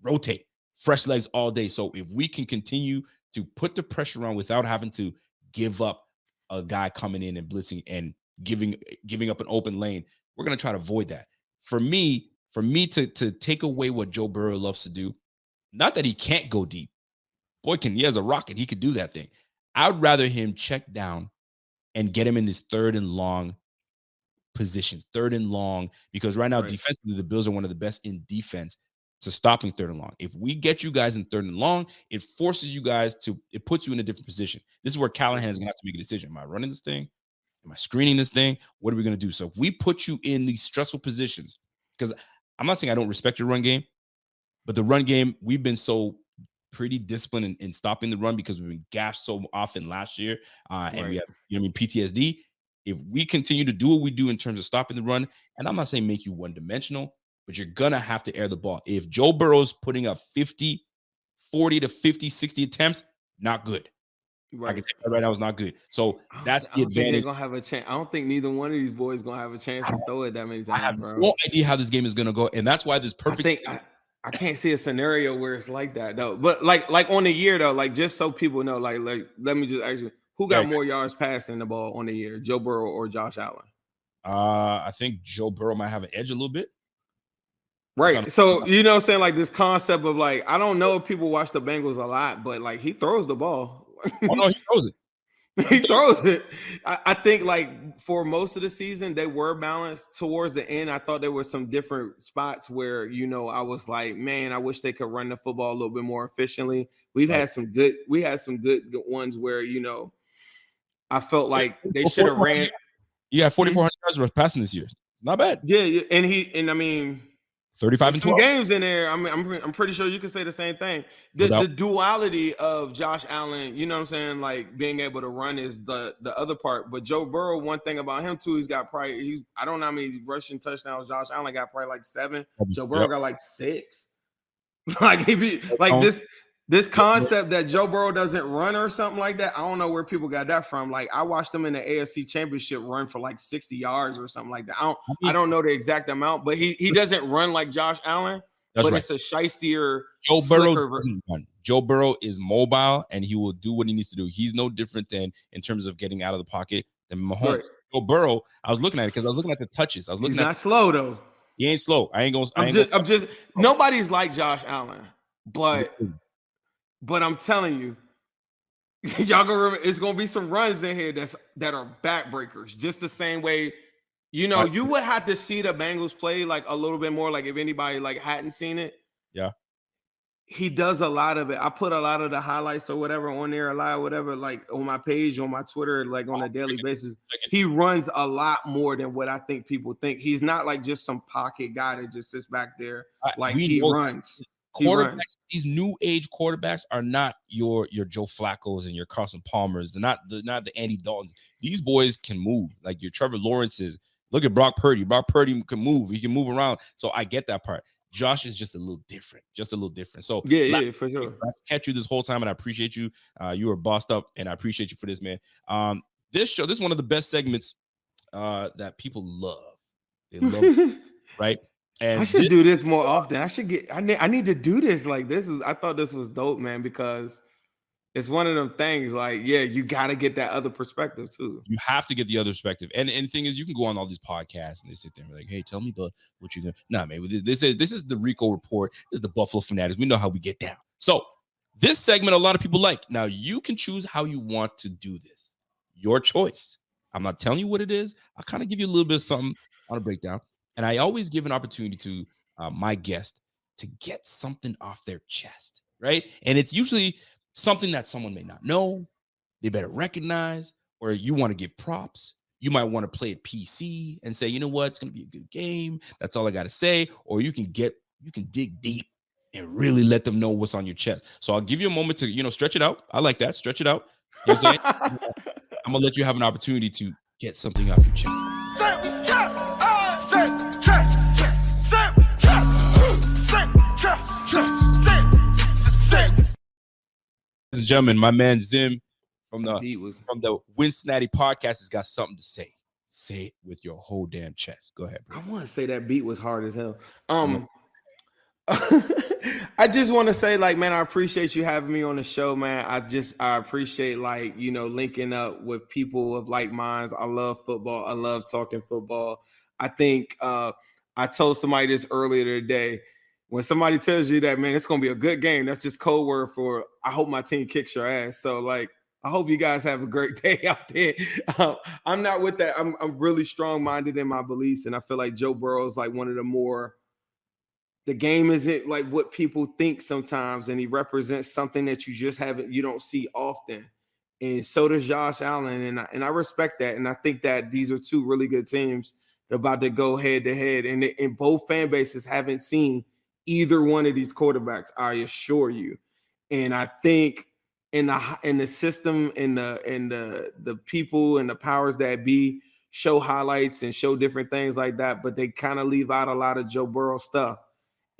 Rotate fresh legs all day. So if we can continue to put the pressure on without having to give up a guy coming in and blitzing and giving up an open lane, we're going to try to avoid that. For me to take away what Joe Burrow loves to do, not that he can't go deep. Boy, he has a rocket. He could do that thing. I would rather him check down and get him in this 3rd and long positions, 3rd and long, because right now defensively, the Bills are one of the best in defense to stopping 3rd and long. If we get you guys in 3rd and long, it forces you guys it puts you in a different position. This is where Callahan is going to have to make a decision. Am I running this thing? Am I screening this thing? What are we going to do? So if we put you in these stressful positions, because I'm not saying I don't respect your run game, but the run game, we've been so pretty disciplined in stopping the run because we've been gashed so often last year. And we have, PTSD. If we continue to do what we do in terms of stopping the run, and I'm not saying make you one-dimensional, but you're going to have to air the ball. If Joe Burrow's putting up 40 to 50, 60 attempts, not good. I can tell you right now, it's not good. So that's the advantage. They're gonna have a chance. I don't think neither one of these boys gonna have a chance to throw it that many times. I have no idea how this game is gonna go, and that's why this perfect. I can't see a scenario where it's like that though. But like on the year though, like just so people know, like let me just ask you, who got more yards passing the ball on the year, Joe Burrow or Josh Allen? I think Joe Burrow might have an edge a little bit. Right. So, you know what I'm saying? Like this concept of like, I don't know if people watch the Bengals a lot, but like he throws the ball. Oh, no, he throws it. He throws it. I think like for most of the season, they were balanced. Towards the end, I thought there were some different spots where, I was like, man, I wish they could run the football a little bit more efficiently. We had some good ones where, I felt like they should have ran. Yeah, 4,400 yards passing this year. Not bad. Yeah. And I mean, 35 and 12 games in there. I mean, I'm pretty sure you can say the same thing. The duality of Josh Allen, you know what I'm saying, like being able to run is the other part. But Joe Burrow, one thing about him too, I don't know how many rushing touchdowns Josh Allen got, probably like 7. Joe Burrow got like 6. This concept that Joe Burrow doesn't run or something like that, I don't know where people got that from. Like I watched him in the AFC Championship run for like 60 yards or something like that. I don't know the exact amount, but he doesn't run like Josh Allen. It's a shystier. Joe Burrow doesn't run. Joe Burrow is mobile and he will do what he needs to do. He's no different than in terms of getting out of the pocket than Mahomes. Right. Joe Burrow, I was looking at it because I was looking at the touches. He's not slow though. He ain't slow. Nobody's like Josh Allen, but I'm telling you, y'all gonna remember, it's gonna be some runs in here that are backbreakers. Just the same way, you would have to see the Bengals play like a little bit more. Like if anybody like hadn't seen it, he does a lot of it. I put a lot of the highlights or whatever on there, like on my page, on my Twitter, like on a daily basis. He runs a lot more than what I think people think. He's not like just some pocket guy that just sits back there. He runs. These new age quarterbacks are not your Joe Flacco's and your Carson Palmer's. They're not the Andy Daltons. These boys can move, like your Trevor Lawrence's. Look at Brock Purdy. Brock Purdy can move. He can move around. So I get that part. Josh is just a little different. So yeah, for sure. I catch you this whole time, and I appreciate you. You were bossed up, and I appreciate you for this, man. This is one of the best segments that people love. They love it, right? And I should do this more often. I need to do this. Like I thought this was dope, man, because it's one of them things like, you got to get that other perspective too. You have to get the other perspective. And the thing is, you can go on all these podcasts and they sit there and be like, hey, tell me what you're going to. Nah, man, this is the Rico Report. This is the Buffalo Fanatics. We know how we get down. So this segment, a lot of people like. Now you can choose how you want to do this. Your choice. I'm not telling you what it is. I'll kind of give you a little bit of something on a breakdown. And I always give an opportunity to my guest to get something off their chest, right? And it's usually something that someone may not know, they better recognize, or you want to give props. You might want to play it PC and say, you know what, it's going to be a good game. That's all I got to say. Or you can dig deep and really let them know what's on your chest. So I'll give you a moment to, stretch it out. I like that. Stretch it out. You know what I'm saying? I'm going to let you have an opportunity to get something off your chest. Ladies and gentlemen, my man Zim from the Cincinnati podcast has got something to say. Say it with your whole damn chest. Go ahead, bro. I want to say that beat was hard as hell. I just want to say, like, man, I appreciate you having me on the show, man. I appreciate, like, you know, linking up with people of like minds. I love football. I love talking football. I think I told somebody this earlier today. When somebody tells you that, man, it's going to be a good game, that's just code word for I hope my team kicks your ass. So, like, I hope you guys have a great day out there. I'm not with that. I'm really strong-minded in my beliefs, and I feel like Joe Burrow is like one of the more – the game isn't like what people think sometimes, and he represents something that you don't see often. And so does Josh Allen, and I respect that, and I think that these are two really good teams about to go head-to-head, and both fan bases haven't seen – either one of these quarterbacks, I assure you. And I think in the system and the people and the powers that be show highlights and show different things like that, but they kind of leave out a lot of Joe Burrow stuff.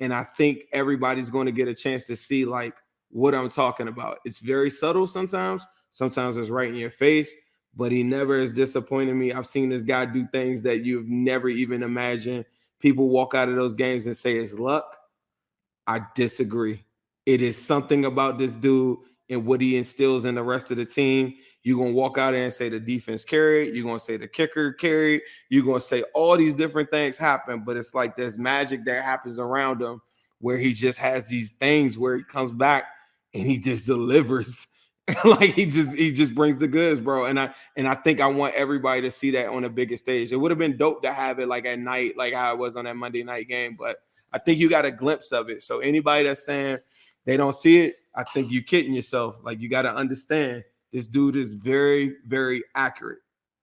And I think everybody's going to get a chance to see like what I'm talking about. It's very subtle sometimes. Sometimes it's right in your face, but he never has disappointed me. I've seen this guy do things that you've never even imagined. People walk out of those games and say it's luck. I disagree. It is something about this dude and what he instills in the rest of the team. You're going to walk out there and say the defense carried. You're going to say the kicker carried. You're going to say all these different things happen, but it's like there's magic that happens around him where he just has these things where he comes back and he just delivers. Like he just brings the goods, bro. And I think I want everybody to see that on the biggest stage. It would have been dope to have it like at night, like how it was on that Monday night game, but I think you got a glimpse of it. So anybody that's saying they don't see it, I think you're kidding yourself. Like you got to understand this dude is very, very accurate.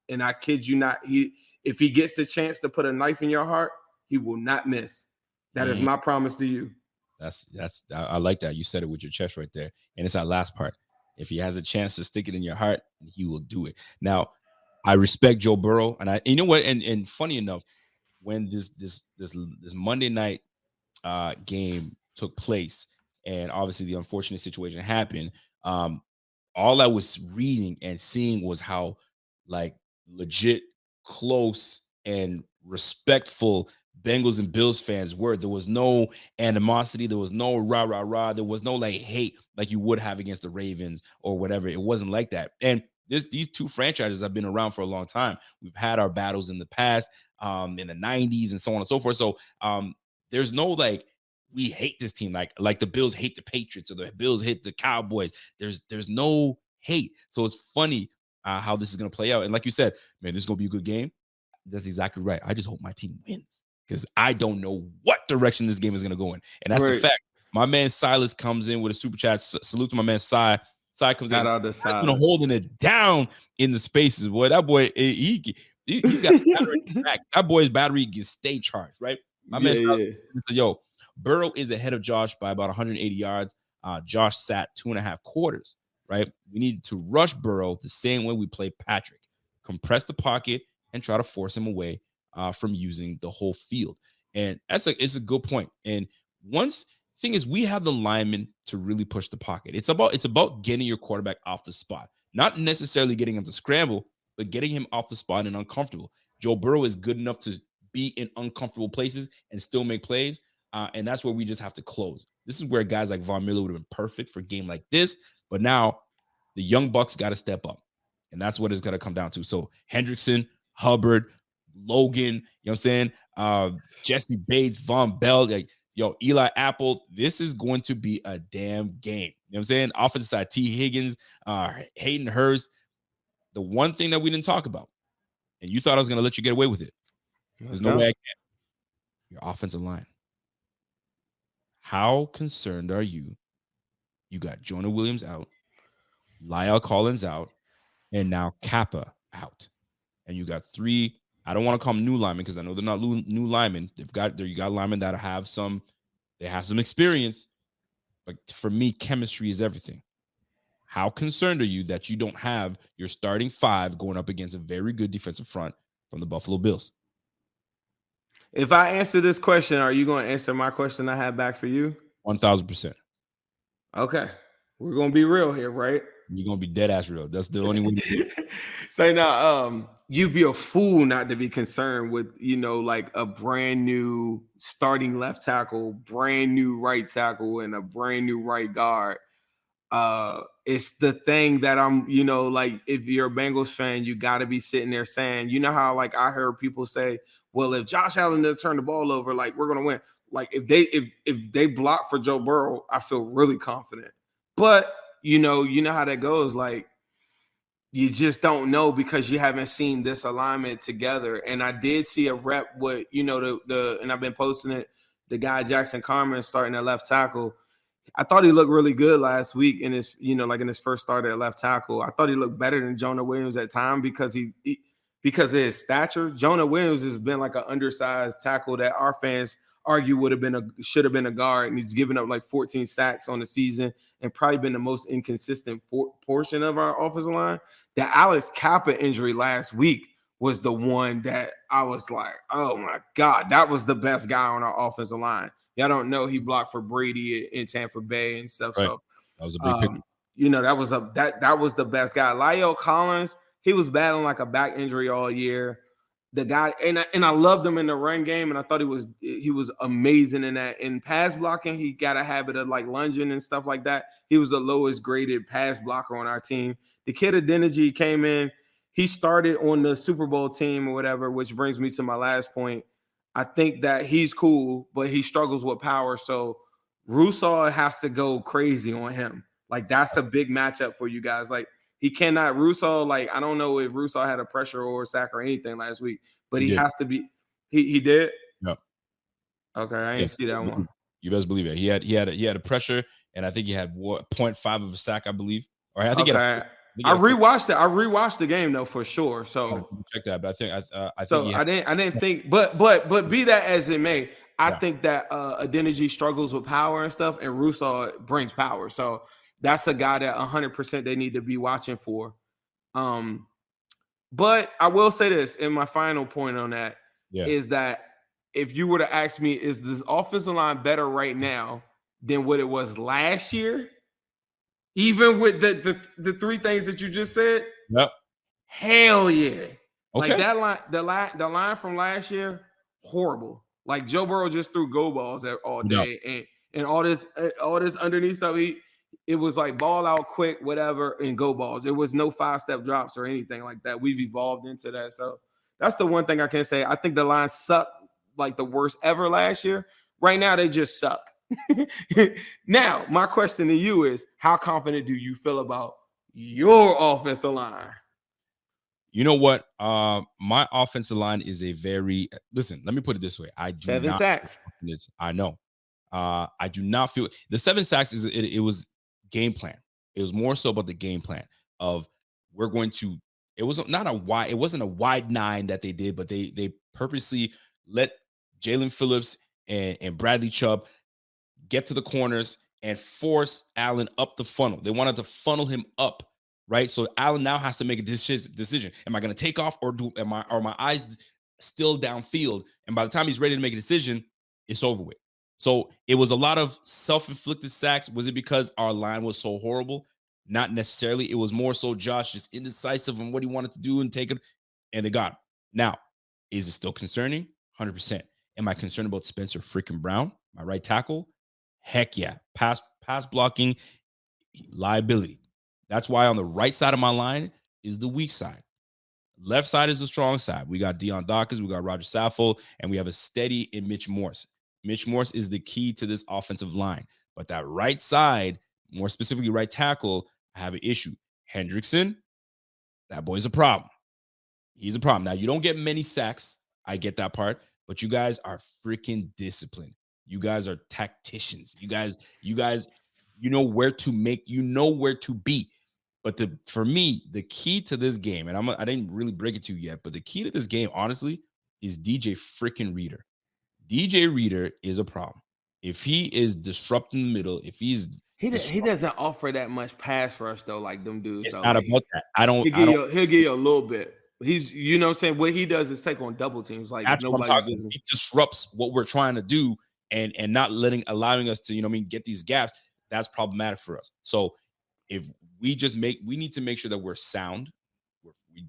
And I kid you not, if he gets the chance to put a knife in your heart, he will not miss. That is my promise to you. I like that. You said it with your chest right there. And it's our last part. If he has a chance to stick it in your heart, he will do it. Now, I respect Joe Burrow. And you know what? And funny enough, when this Monday night game took place, and obviously the unfortunate situation happened, all I was reading and seeing was how like legit close and respectful Bengals and Bills fans were. There was no animosity, there was no rah, there was no like hate like you would have against the Ravens or whatever. It wasn't like that. And these two franchises have been around for a long time. We've had our battles in the past, in the 90s and so on and so forth. So there's no like we hate this team like the Bills hate the Patriots or the Bills hate the Cowboys. There's no hate. So it's funny how this is going to play out. And like you said, man, this is going to be a good game. That's exactly right. I just hope my team wins because I don't know what direction this game is going to go in. And that's the fact. My man Silas comes in with a super chat. Salute to my man Cy. Cy comes in. He's been holding it down in the spaces. Boy, that boy, he's got battery back. That boy's battery can stay charged, right? My man says, yo, Burrow is ahead of Josh by about 180 yards. Josh sat 2.5 quarters, right? We need to rush Burrow the same way we play Patrick. Compress the pocket and try to force him away from using the whole field. And it's a good point. And thing is, we have the linemen to really push the pocket. It's about getting your quarterback off the spot, not necessarily getting him to scramble, but getting him off the spot and uncomfortable. Joe Burrow is good enough to be in uncomfortable places and still make plays. And that's where we just have to close. This is where guys like Von Miller would have been perfect for a game like this. But now the young Bucks got to step up. And that's what it's going to come down to. So Hendrickson, Hubbard, Logan, you know what I'm saying? Jesse Bates, Von Bell, Eli Apple. This is going to be a damn game. You know what I'm saying? Offensive side, T. Higgins, Hayden Hurst. The one thing that we didn't talk about, and you thought I was going to let you get away with it. There's no way I can. Your offensive line. How concerned are you? You got Jonah Williams out, Lyle Collins out, and now Kappa out. And you got 3, I don't want to call them new linemen because I know they're not new linemen. You got linemen that have some experience. But for me, chemistry is everything. How concerned are you that you don't have your starting 5 going up against a very good defensive front from the Buffalo Bills? If I answer this question, are you going to answer my question I have back for you? 1,000%. Okay. We're going to be real here, right? You're gonna be dead ass real. That's the only way to do it. So now, you'd be a fool not to be concerned with, like a brand new starting left tackle, brand new right tackle, and a brand new right guard. It's the thing that I'm, like if you're a Bengals fan, you got to be sitting there saying, how like I heard people say, well, if Josh Allen doesn't turn the ball over, like we're gonna win. Like if they block for Joe Burrow, I feel really confident. But you know how that goes. Like you just don't know because you haven't seen this alignment together. And I did see a rep with, and I've been posting it, the guy Jackson Carman starting at left tackle. I thought he looked really good last week in his, like in his first start at left tackle. I thought he looked better than Jonah Williams at time because because of his stature. Jonah Williams has been like an undersized tackle that our fans argue should have been a guard, and he's given up like 14 sacks on the season and probably been the most inconsistent portion of our offensive line. The Alex Kappa injury last week was the one that I was like, oh my God, that was the best guy on our offensive line. Y'all don't know he blocked for Brady in Tampa Bay and stuff. Right. So that was a big pick. that was the best guy. Lyle Collins, he was battling like a back injury all year. The guy, and I loved him in the run game, and I thought he was amazing in that. In pass blocking, he got a habit of like lunging and stuff like that. He was the lowest graded pass blocker on our team. The kid Adeniji came in. He started on the Super Bowl team or whatever, which brings me to my last point. I think that he's cool, but he struggles with power. So Russo has to go crazy on him. Like that's a big matchup for you guys. Like he cannot Russo. Like I don't know if Russo had a pressure or a sack or anything last week, but he has to be. He did. No. Okay, I didn't see that one. You best believe it. He had a pressure, and I think he had 0.5 of a sack, I believe. Or I think I rewatched it. I rewatched the game though for sure. So check that. But I didn't think. But be that as it may, I think that Adeniji struggles with power and stuff, and Russo brings power. So that's a guy that 100% they need to be watching for. But I will say this, and my final point on that is that if you were to ask me, is this offensive line better right now than what it was last year? Even with the three things that you just said? Yep. Hell yeah. Okay. Like that line, the line from last year, horrible. Like Joe Burrow just threw go balls all day and all this underneath stuff. It was like ball out quick, whatever, and go balls. There was no 5-step drops or anything like that. We've evolved into that. So that's the one thing I can say. I think the line sucked like the worst ever last year. Right now, they just suck. Now, my question to you is, how confident do you feel about your offensive line? You know what? My offensive line is listen, let me put it this way. 7 sacks. I know. I do not feel the 7 sacks it was game plan. It was more so about the game plan of it wasn't a wide 9 that they did, but they purposely let Jalen Phillips and Bradley Chubb get to the corners and force Allen up the funnel. They wanted to funnel him up, right? So Allen now has to make a decision. Am I going to take off or are my eyes still downfield? And by the time he's ready to make a decision, it's over with. So it was a lot of self-inflicted sacks. Was it because our line was so horrible? Not necessarily. It was more so Josh just indecisive on what he wanted to do and take it, and they got him. Now, is it still concerning? 100%. Am I concerned about Spencer freaking Brown, my right tackle? Heck yeah. Pass blocking, liability. That's why on the right side of my line is the weak side. Left side is the strong side. We got Deion Dawkins, we got Roger Saffold, and we have a steady in Mitch Morse. Mitch Morse is the key to this offensive line. But that right side, more specifically right tackle, I have an issue. Hendrickson, that boy's a problem. He's a problem. Now, you don't get many sacks. I get that part. But you guys are freaking disciplined. You guys are tacticians. You guys, you know where to be. But for me, the key to this game, and I didn't really break it to you yet, but the key to this game, honestly, is DJ freaking Reader. DJ Reader is a problem. If he is disrupting the middle, if he doesn't offer that much pass rush though, like them dudes. It's though. not about that. He'll give you a little bit. He's, you know what I'm saying? What he does is take on double teams like That's what I'm nobody talking. does. He disrupts what we're trying to do and not allowing us to, you know what I mean, get these gaps. That's problematic for us. So if we need to make sure that we're sound.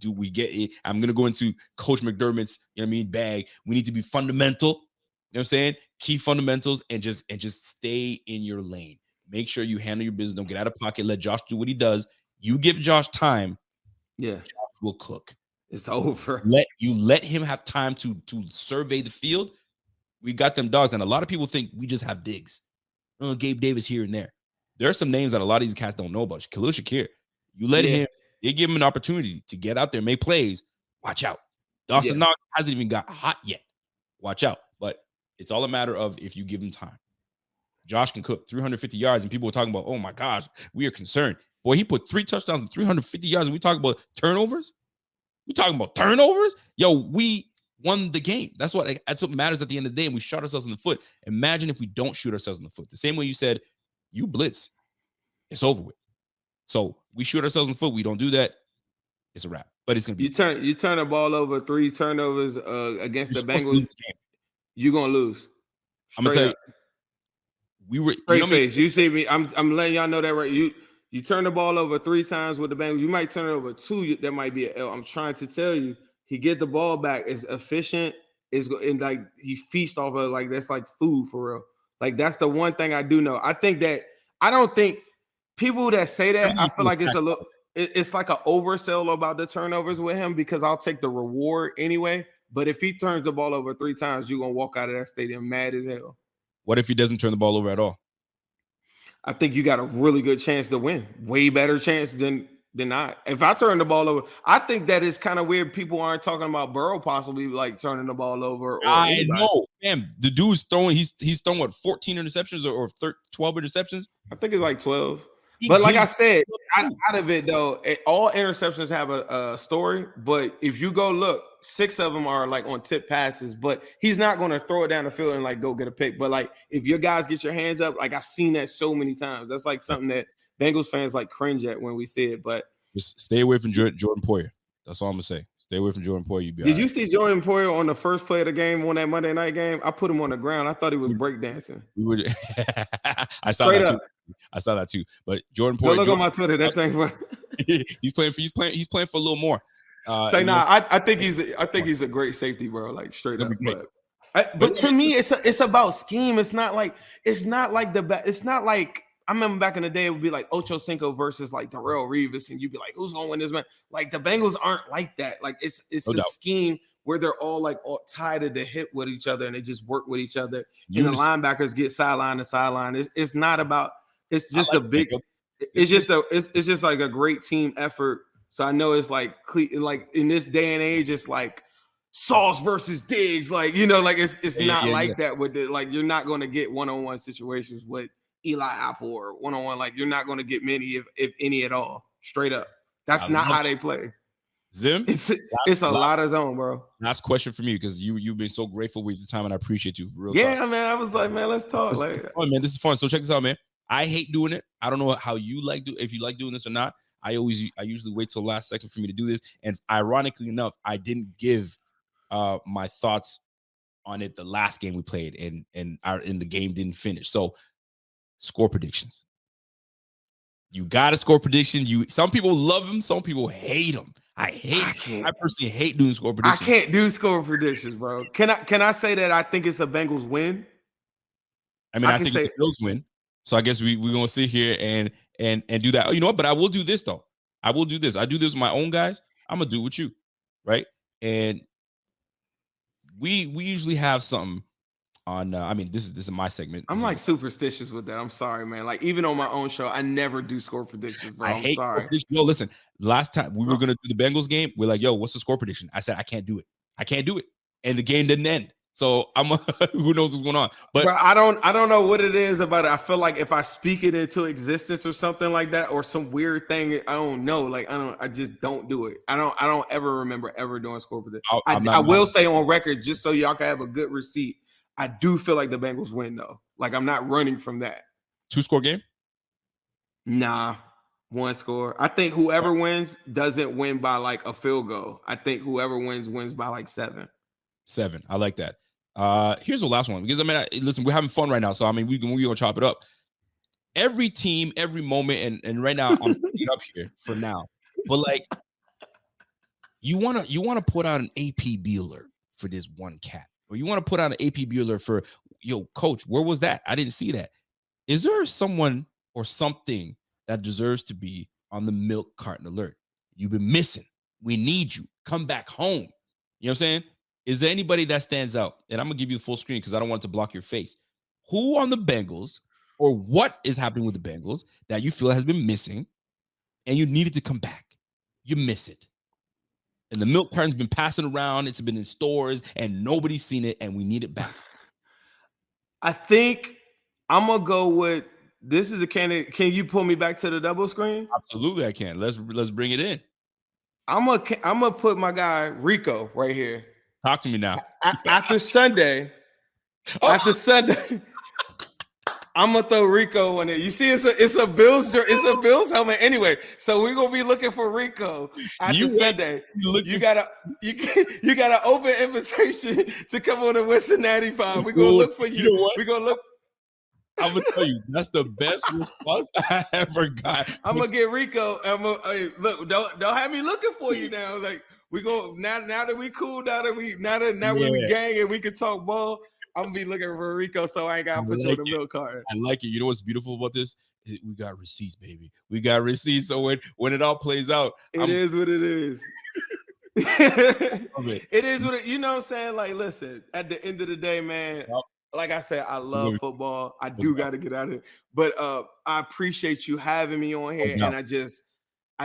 We get it. I'm gonna go into Coach McDermott's, you know what I mean, bag. We need to be fundamental, you know what I'm saying? Key fundamentals and just stay in your lane. Make sure you handle your business. Don't get out of pocket. Let Josh do what he does. You give Josh time, Yeah, Josh will cook. it's over. Let him have time to survey the field. We got them dogs, and a lot of people think we just have digs. Gabe Davis here and there. There are some names that a lot of these cats don't know about. Khalil Shakir. You let him, you give him an opportunity to get out there, make plays. Watch out. Dawson Knox hasn't even got hot yet. Watch out. But it's all a matter of if you give him time. Josh can cook 350 yards, and people are talking about, oh my gosh, we are concerned. Boy, he put 3 touchdowns and 350 yards, and we talk about turnovers. We talking about turnovers? Yo, we won the game. That's what matters at the end of the day, and we shot ourselves in the foot. Imagine if we don't shoot ourselves in the foot. The same way you said, you blitz, it's over with. So we shoot ourselves in the foot. We don't do that. It's a wrap. But it's gonna be you turn the ball over 3 turnovers against the Bengals. You're gonna lose. I'm gonna tell you. We were face. You see me. I'm letting y'all know that right. You turn the ball over 3 times with the Bengals. You might turn it over 2. That might be an L. I'm trying to tell you. He get the ball back. It's efficient. And like he feasts off of like that's like food for real. Like that's the one thing I do know. I don't think people that say that, I feel like it's like an oversell about the turnovers with him because I'll take the reward anyway. But if he turns the ball over 3 times, you're gonna walk out of that stadium mad as hell. What if he doesn't turn the ball over at all? I think you got a really good chance to win. Way better chance than not. If I turn the ball over, I think that is kind of weird. People aren't talking about Burrow possibly like turning the ball over. Or I know, man. The dude's throwing. He's thrown what 14 interceptions or 12 interceptions. I think it's like 12. But like I said, out of it though, all interceptions have a story. But if you go look, 6 of them are like on tip passes. But he's not going to throw it down the field and like go get a pick. But like if your guys get your hands up, like I've seen that so many times. That's like something that Bengals fans like cringe at when we see it. But just stay away from Jordan Poyer. That's all I'm gonna say. Stay away from Jordan Poyer. Did you see Jordan Poyer on the first play of the game on that Monday night game? I put him on the ground. I thought he was breakdancing. I saw that too. I saw that too. But Jordan Poyer. Look on my Twitter. That thing. he's playing for a little more. I think he's a great safety, bro. Like straight up. But to me, it's about scheme. It's not like I remember back in the day, it would be like Ocho Cinco versus like Darrelle Revis, and you'd be like, who's gonna win this man? Like the Bengals aren't like that. Like it's a scheme where they're all tied at the hip with each other and they just work with each other. And the linebackers get sideline to sideline. It's not about. It's just a big. It's just like a great team effort. So I know it's like in this day and age, it's like Sauce versus Diggs. Like it's not like that with like you're not going to get one-on-one situations with Eli Apple or one-on-one. Like you're not going to get many if any at all. Straight up, that's not how they play. Zim, it's a lot of zone, bro. Last question from you because you've been so grateful with your time and I appreciate you. Man. I was like, man, let's talk. This is fun. So check this out, man. I hate doing it. I don't know how you if you like doing this or not. I usually wait till the last second for me to do this. And ironically enough, I didn't give my thoughts on it the last game we played, and the game didn't finish. So score predictions. You got a score prediction. Some people love them, some people hate them. I personally hate doing score predictions. I can't do score predictions, bro. Can I say that I think it's a Bengals win? I mean, I think it's a Bills win. So I guess we're gonna sit here and do that. Oh, you know what? But I will do this though. I will do this. I do this with my own guys. I'm gonna do it with you, right? And we usually have something on. I mean, this is my segment. I'm like superstitious with that. I'm sorry, man. Like even on my own show, I never do score predictions, bro. I'm sorry. Yo, listen. Last time we were gonna do the Bengals game, we're like, yo, what's the score prediction? I said I can't do it, and the game didn't end. So who knows what's going on? But bro, I don't know what it is about it. I feel like if I speak it into existence or something like that, or some weird thing, I don't know. Like I just don't do it. I don't ever remember ever doing score prediction. I will say on record, just so y'all can have a good receipt, I do feel like the Bengals win though. Like I'm not running from that. 2-score game? Nah. One score. I think whoever wins doesn't win by like a field goal. I think whoever wins by like 7. 7. I like that. Here's the last one, because I mean, listen, we're having fun right now, so I mean, we're gonna chop it up. Every team, every moment, and right now I'm picking up here for now. But like, you wanna put out an APB alert for this one cat, or you want to put out an APB alert for, yo, coach, where was that? I didn't see that. Is there someone or something that deserves to be on the milk carton alert? You've been missing. We need you. Come back home. You know what I'm saying? Is there anybody that stands out? And I'm gonna give you the full screen because I don't want it to block your face. Who on the Bengals, or what is happening with the Bengals that you feel has been missing and you needed to come back? You miss it. And the milk carton's been passing around. It's been in stores and nobody's seen it, and we need it back. I think I'm gonna go with this. Is a candidate. Can you pull me back to the double screen? Absolutely, I can. Let's bring it in. I'm gonna put my guy Rico right here. Talk to me now. After Sunday, I'm gonna throw Rico on it. You see, it's a Bills helmet anyway. So we're gonna be looking for Rico after Sunday. You got an open invitation to come on the Cincinnati Pod. We're gonna look for you. You know what? We're gonna look. I'm gonna tell you, that's the best response I ever got. I'm gonna get Rico. Look, don't have me looking for you now. Like we go now that we cool, now we gang and we can talk ball. I'm gonna be looking for Rico, so I ain't gotta put you on the milk card. I like it. You know what's beautiful about this? We got receipts, baby. We got receipts. So when it all plays out, it is what it is. It is what it, you know what I'm saying? Like, listen, at the end of the day, man, like I said, I love football. I do got to get out of it. But I appreciate you having me on here. And I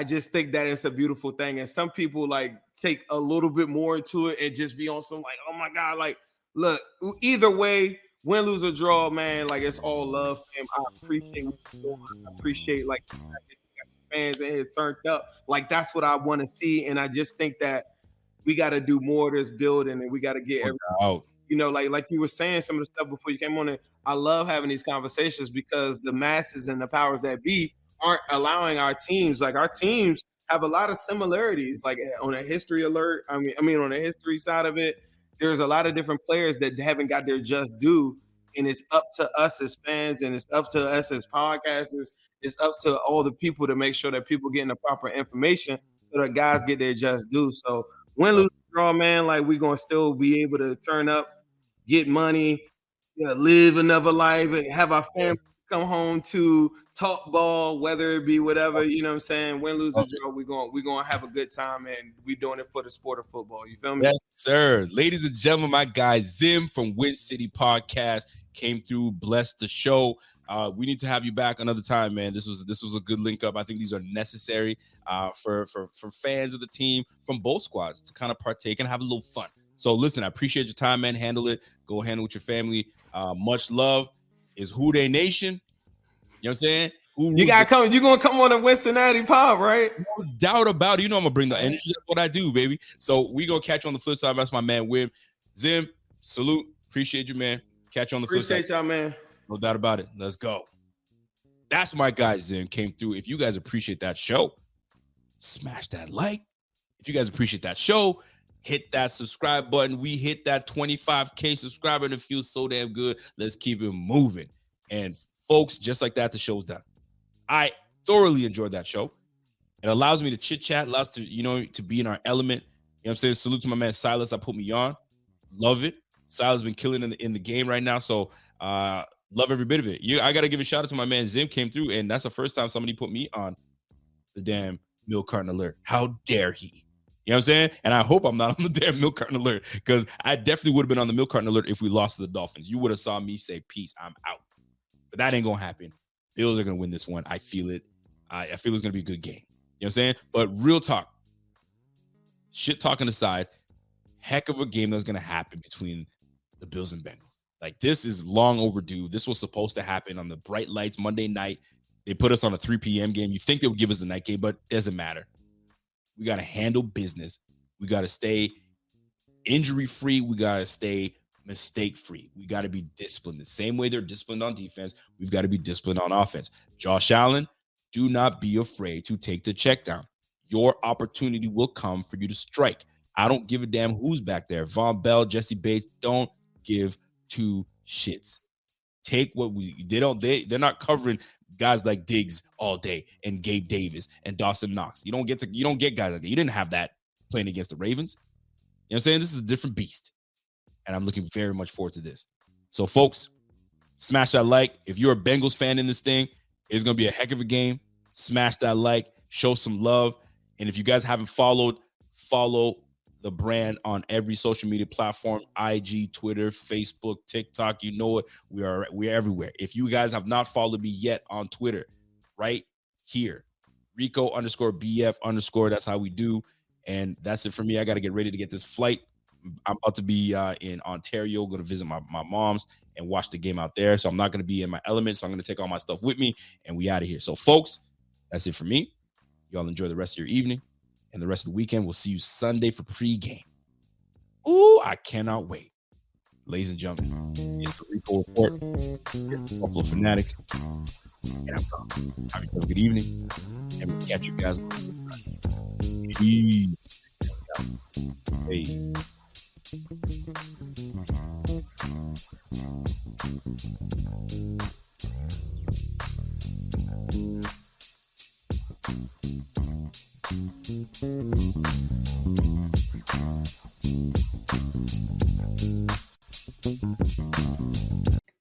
just think that it's a beautiful thing. And some people like take a little bit more into it and just be on some like, oh my God, like, look, either way, win, lose, or draw, man, like it's all love, fam. I appreciate what you're doing. I appreciate like fans in here turned up. Like that's what I want to see. And I just think that we got to do more of this building and we got to get everything out. You know, like you were saying some of the stuff before you came on, and I love having these conversations because the masses and the powers that be aren't allowing our teams. Like our teams have a lot of similarities. Like on a history alert, I mean on the history side of it, there's a lot of different players that haven't got their just due, and it's up to us as fans, and it's up to us as podcasters. It's up to all the people to make sure that people getting the proper information so that guys get their just due. So win, lose, draw, man, like we're gonna still be able to turn up, get money, live another life, and have our family come home to talk ball, whether it be whatever, you know what I'm saying? Win, lose, or draw, we're gonna have a good time, and we doing it for the sport of football. You feel me? Yes, sir. Ladies and gentlemen, my guy Zim from Win City Podcast came through, blessed the show. We need to have you back another time, man. This was a good link up. I think these are necessary for fans of the team from both squads to kind of partake and have a little fun. So listen, I appreciate your time, man. Handle it. Go handle it with your family. Much love. Is Who Dey Nation. You know what I'm saying? You gotta come. You're gonna come on the Cincinnati Pod, right? No doubt about it. You know I'm gonna bring the energy. That's what I do, baby. So we gonna catch you on the flip side. That's my man Wim. Zim, salute. Appreciate you, man. Catch you on the flip side. Appreciate y'all, man. No doubt about it. Let's go. That's my guy Zim came through. If you guys appreciate that show, smash that like. If you guys appreciate that show, hit that subscribe button. We hit that 25K subscriber and it feels so damn good. Let's keep it moving. And folks, just like that, the show's done. I thoroughly enjoyed that show. It allows me to chit chat, allows to, to be in our element. You know what I'm saying? Salute to my man Silas that put me on. Love it. Silas been killing in the game right now. So love every bit of it. I got to give a shout out to my man Zim came through, and that's the first time somebody put me on the damn milk carton alert. How dare he? You know what I'm saying? And I hope I'm not on the damn milk carton alert, because I definitely would have been on the milk carton alert if we lost to the Dolphins. You would have saw me say, peace, I'm out. But that ain't going to happen. Bills are going to win this one. I feel it. I feel it's going to be a good game. You know what I'm saying? But real talk, shit talking aside, heck of a game that's going to happen between the Bills and Bengals. Like, this is long overdue. This was supposed to happen on the bright lights Monday night. They put us on a 3 p.m. game. You think they would give us the night game, but it doesn't matter. We got to handle business. We got to stay injury-free. We got to stay mistake-free. We got to be disciplined. The same way they're disciplined on defense, we've got to be disciplined on offense. Josh Allen, Do not be afraid to take the check down. Your opportunity will come for you to strike. I don't give a damn who's back there. Von Bell, Jesse Bates, don't give two shits. Take what they're not covering guys like Diggs all day and Gabe Davis and Dawson Knox. You don't get guys like that. You didn't have that playing against the Ravens. You know what I'm saying? This is a different beast. And I'm looking very much forward to this. So, folks, smash that like. If you're a Bengals fan in this thing, it's going to be a heck of a game. Smash that like. Show some love. And if you guys haven't followed, follow the brand on every social media platform, IG, Twitter, Facebook, TikTok. You know it. We're everywhere. If you guys have not followed me yet on Twitter, right here, Rico_BF_. That's how we do. And that's it for me. I got to get ready to get this flight. I'm about to be in Ontario, going to visit my mom's and watch the game out there. So I'm not going to be in my element. So I'm going to take all my stuff with me and we out of here. So, folks, that's it for me. Y'all enjoy the rest of your evening and the rest of the weekend. We'll see you Sunday for pregame. Ooh, I cannot wait. Ladies and gentlemen, it's the Rico Report. It's the Buffalo Fanatics. And I'm gone. Have a good evening. And we'll catch you guys later. Peace. Hey.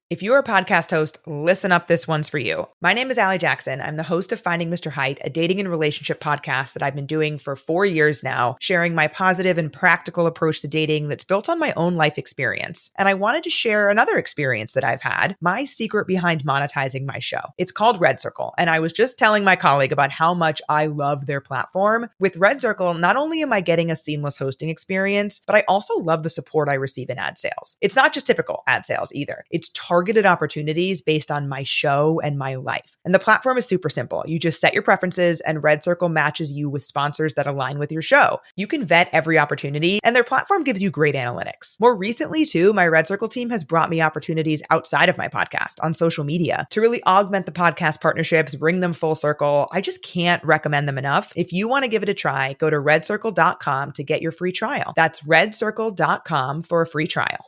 If you're a podcast host, listen up, this one's for you. My name is Allie Jackson. I'm the host of Finding Mr. Height, a dating and relationship podcast that I've been doing for 4 years now, sharing my positive and practical approach to dating that's built on my own life experience. And I wanted to share another experience that I've had, my secret behind monetizing my show. It's called Red Circle, and I was just telling my colleague about how much I love their platform. With Red Circle, not only am I getting a seamless hosting experience, but I also love the support I receive in ad sales. It's not just typical ad sales either. It's targeted opportunities based on my show and my life. And the platform is super simple. You just set your preferences and Red Circle matches you with sponsors that align with your show. You can vet every opportunity and their platform gives you great analytics. More recently too, my Red Circle team has brought me opportunities outside of my podcast on social media to really augment the podcast partnerships, bring them full circle. I just can't recommend them enough. If you want to give it a try, go to redcircle.com to get your free trial. That's redcircle.com for a free trial.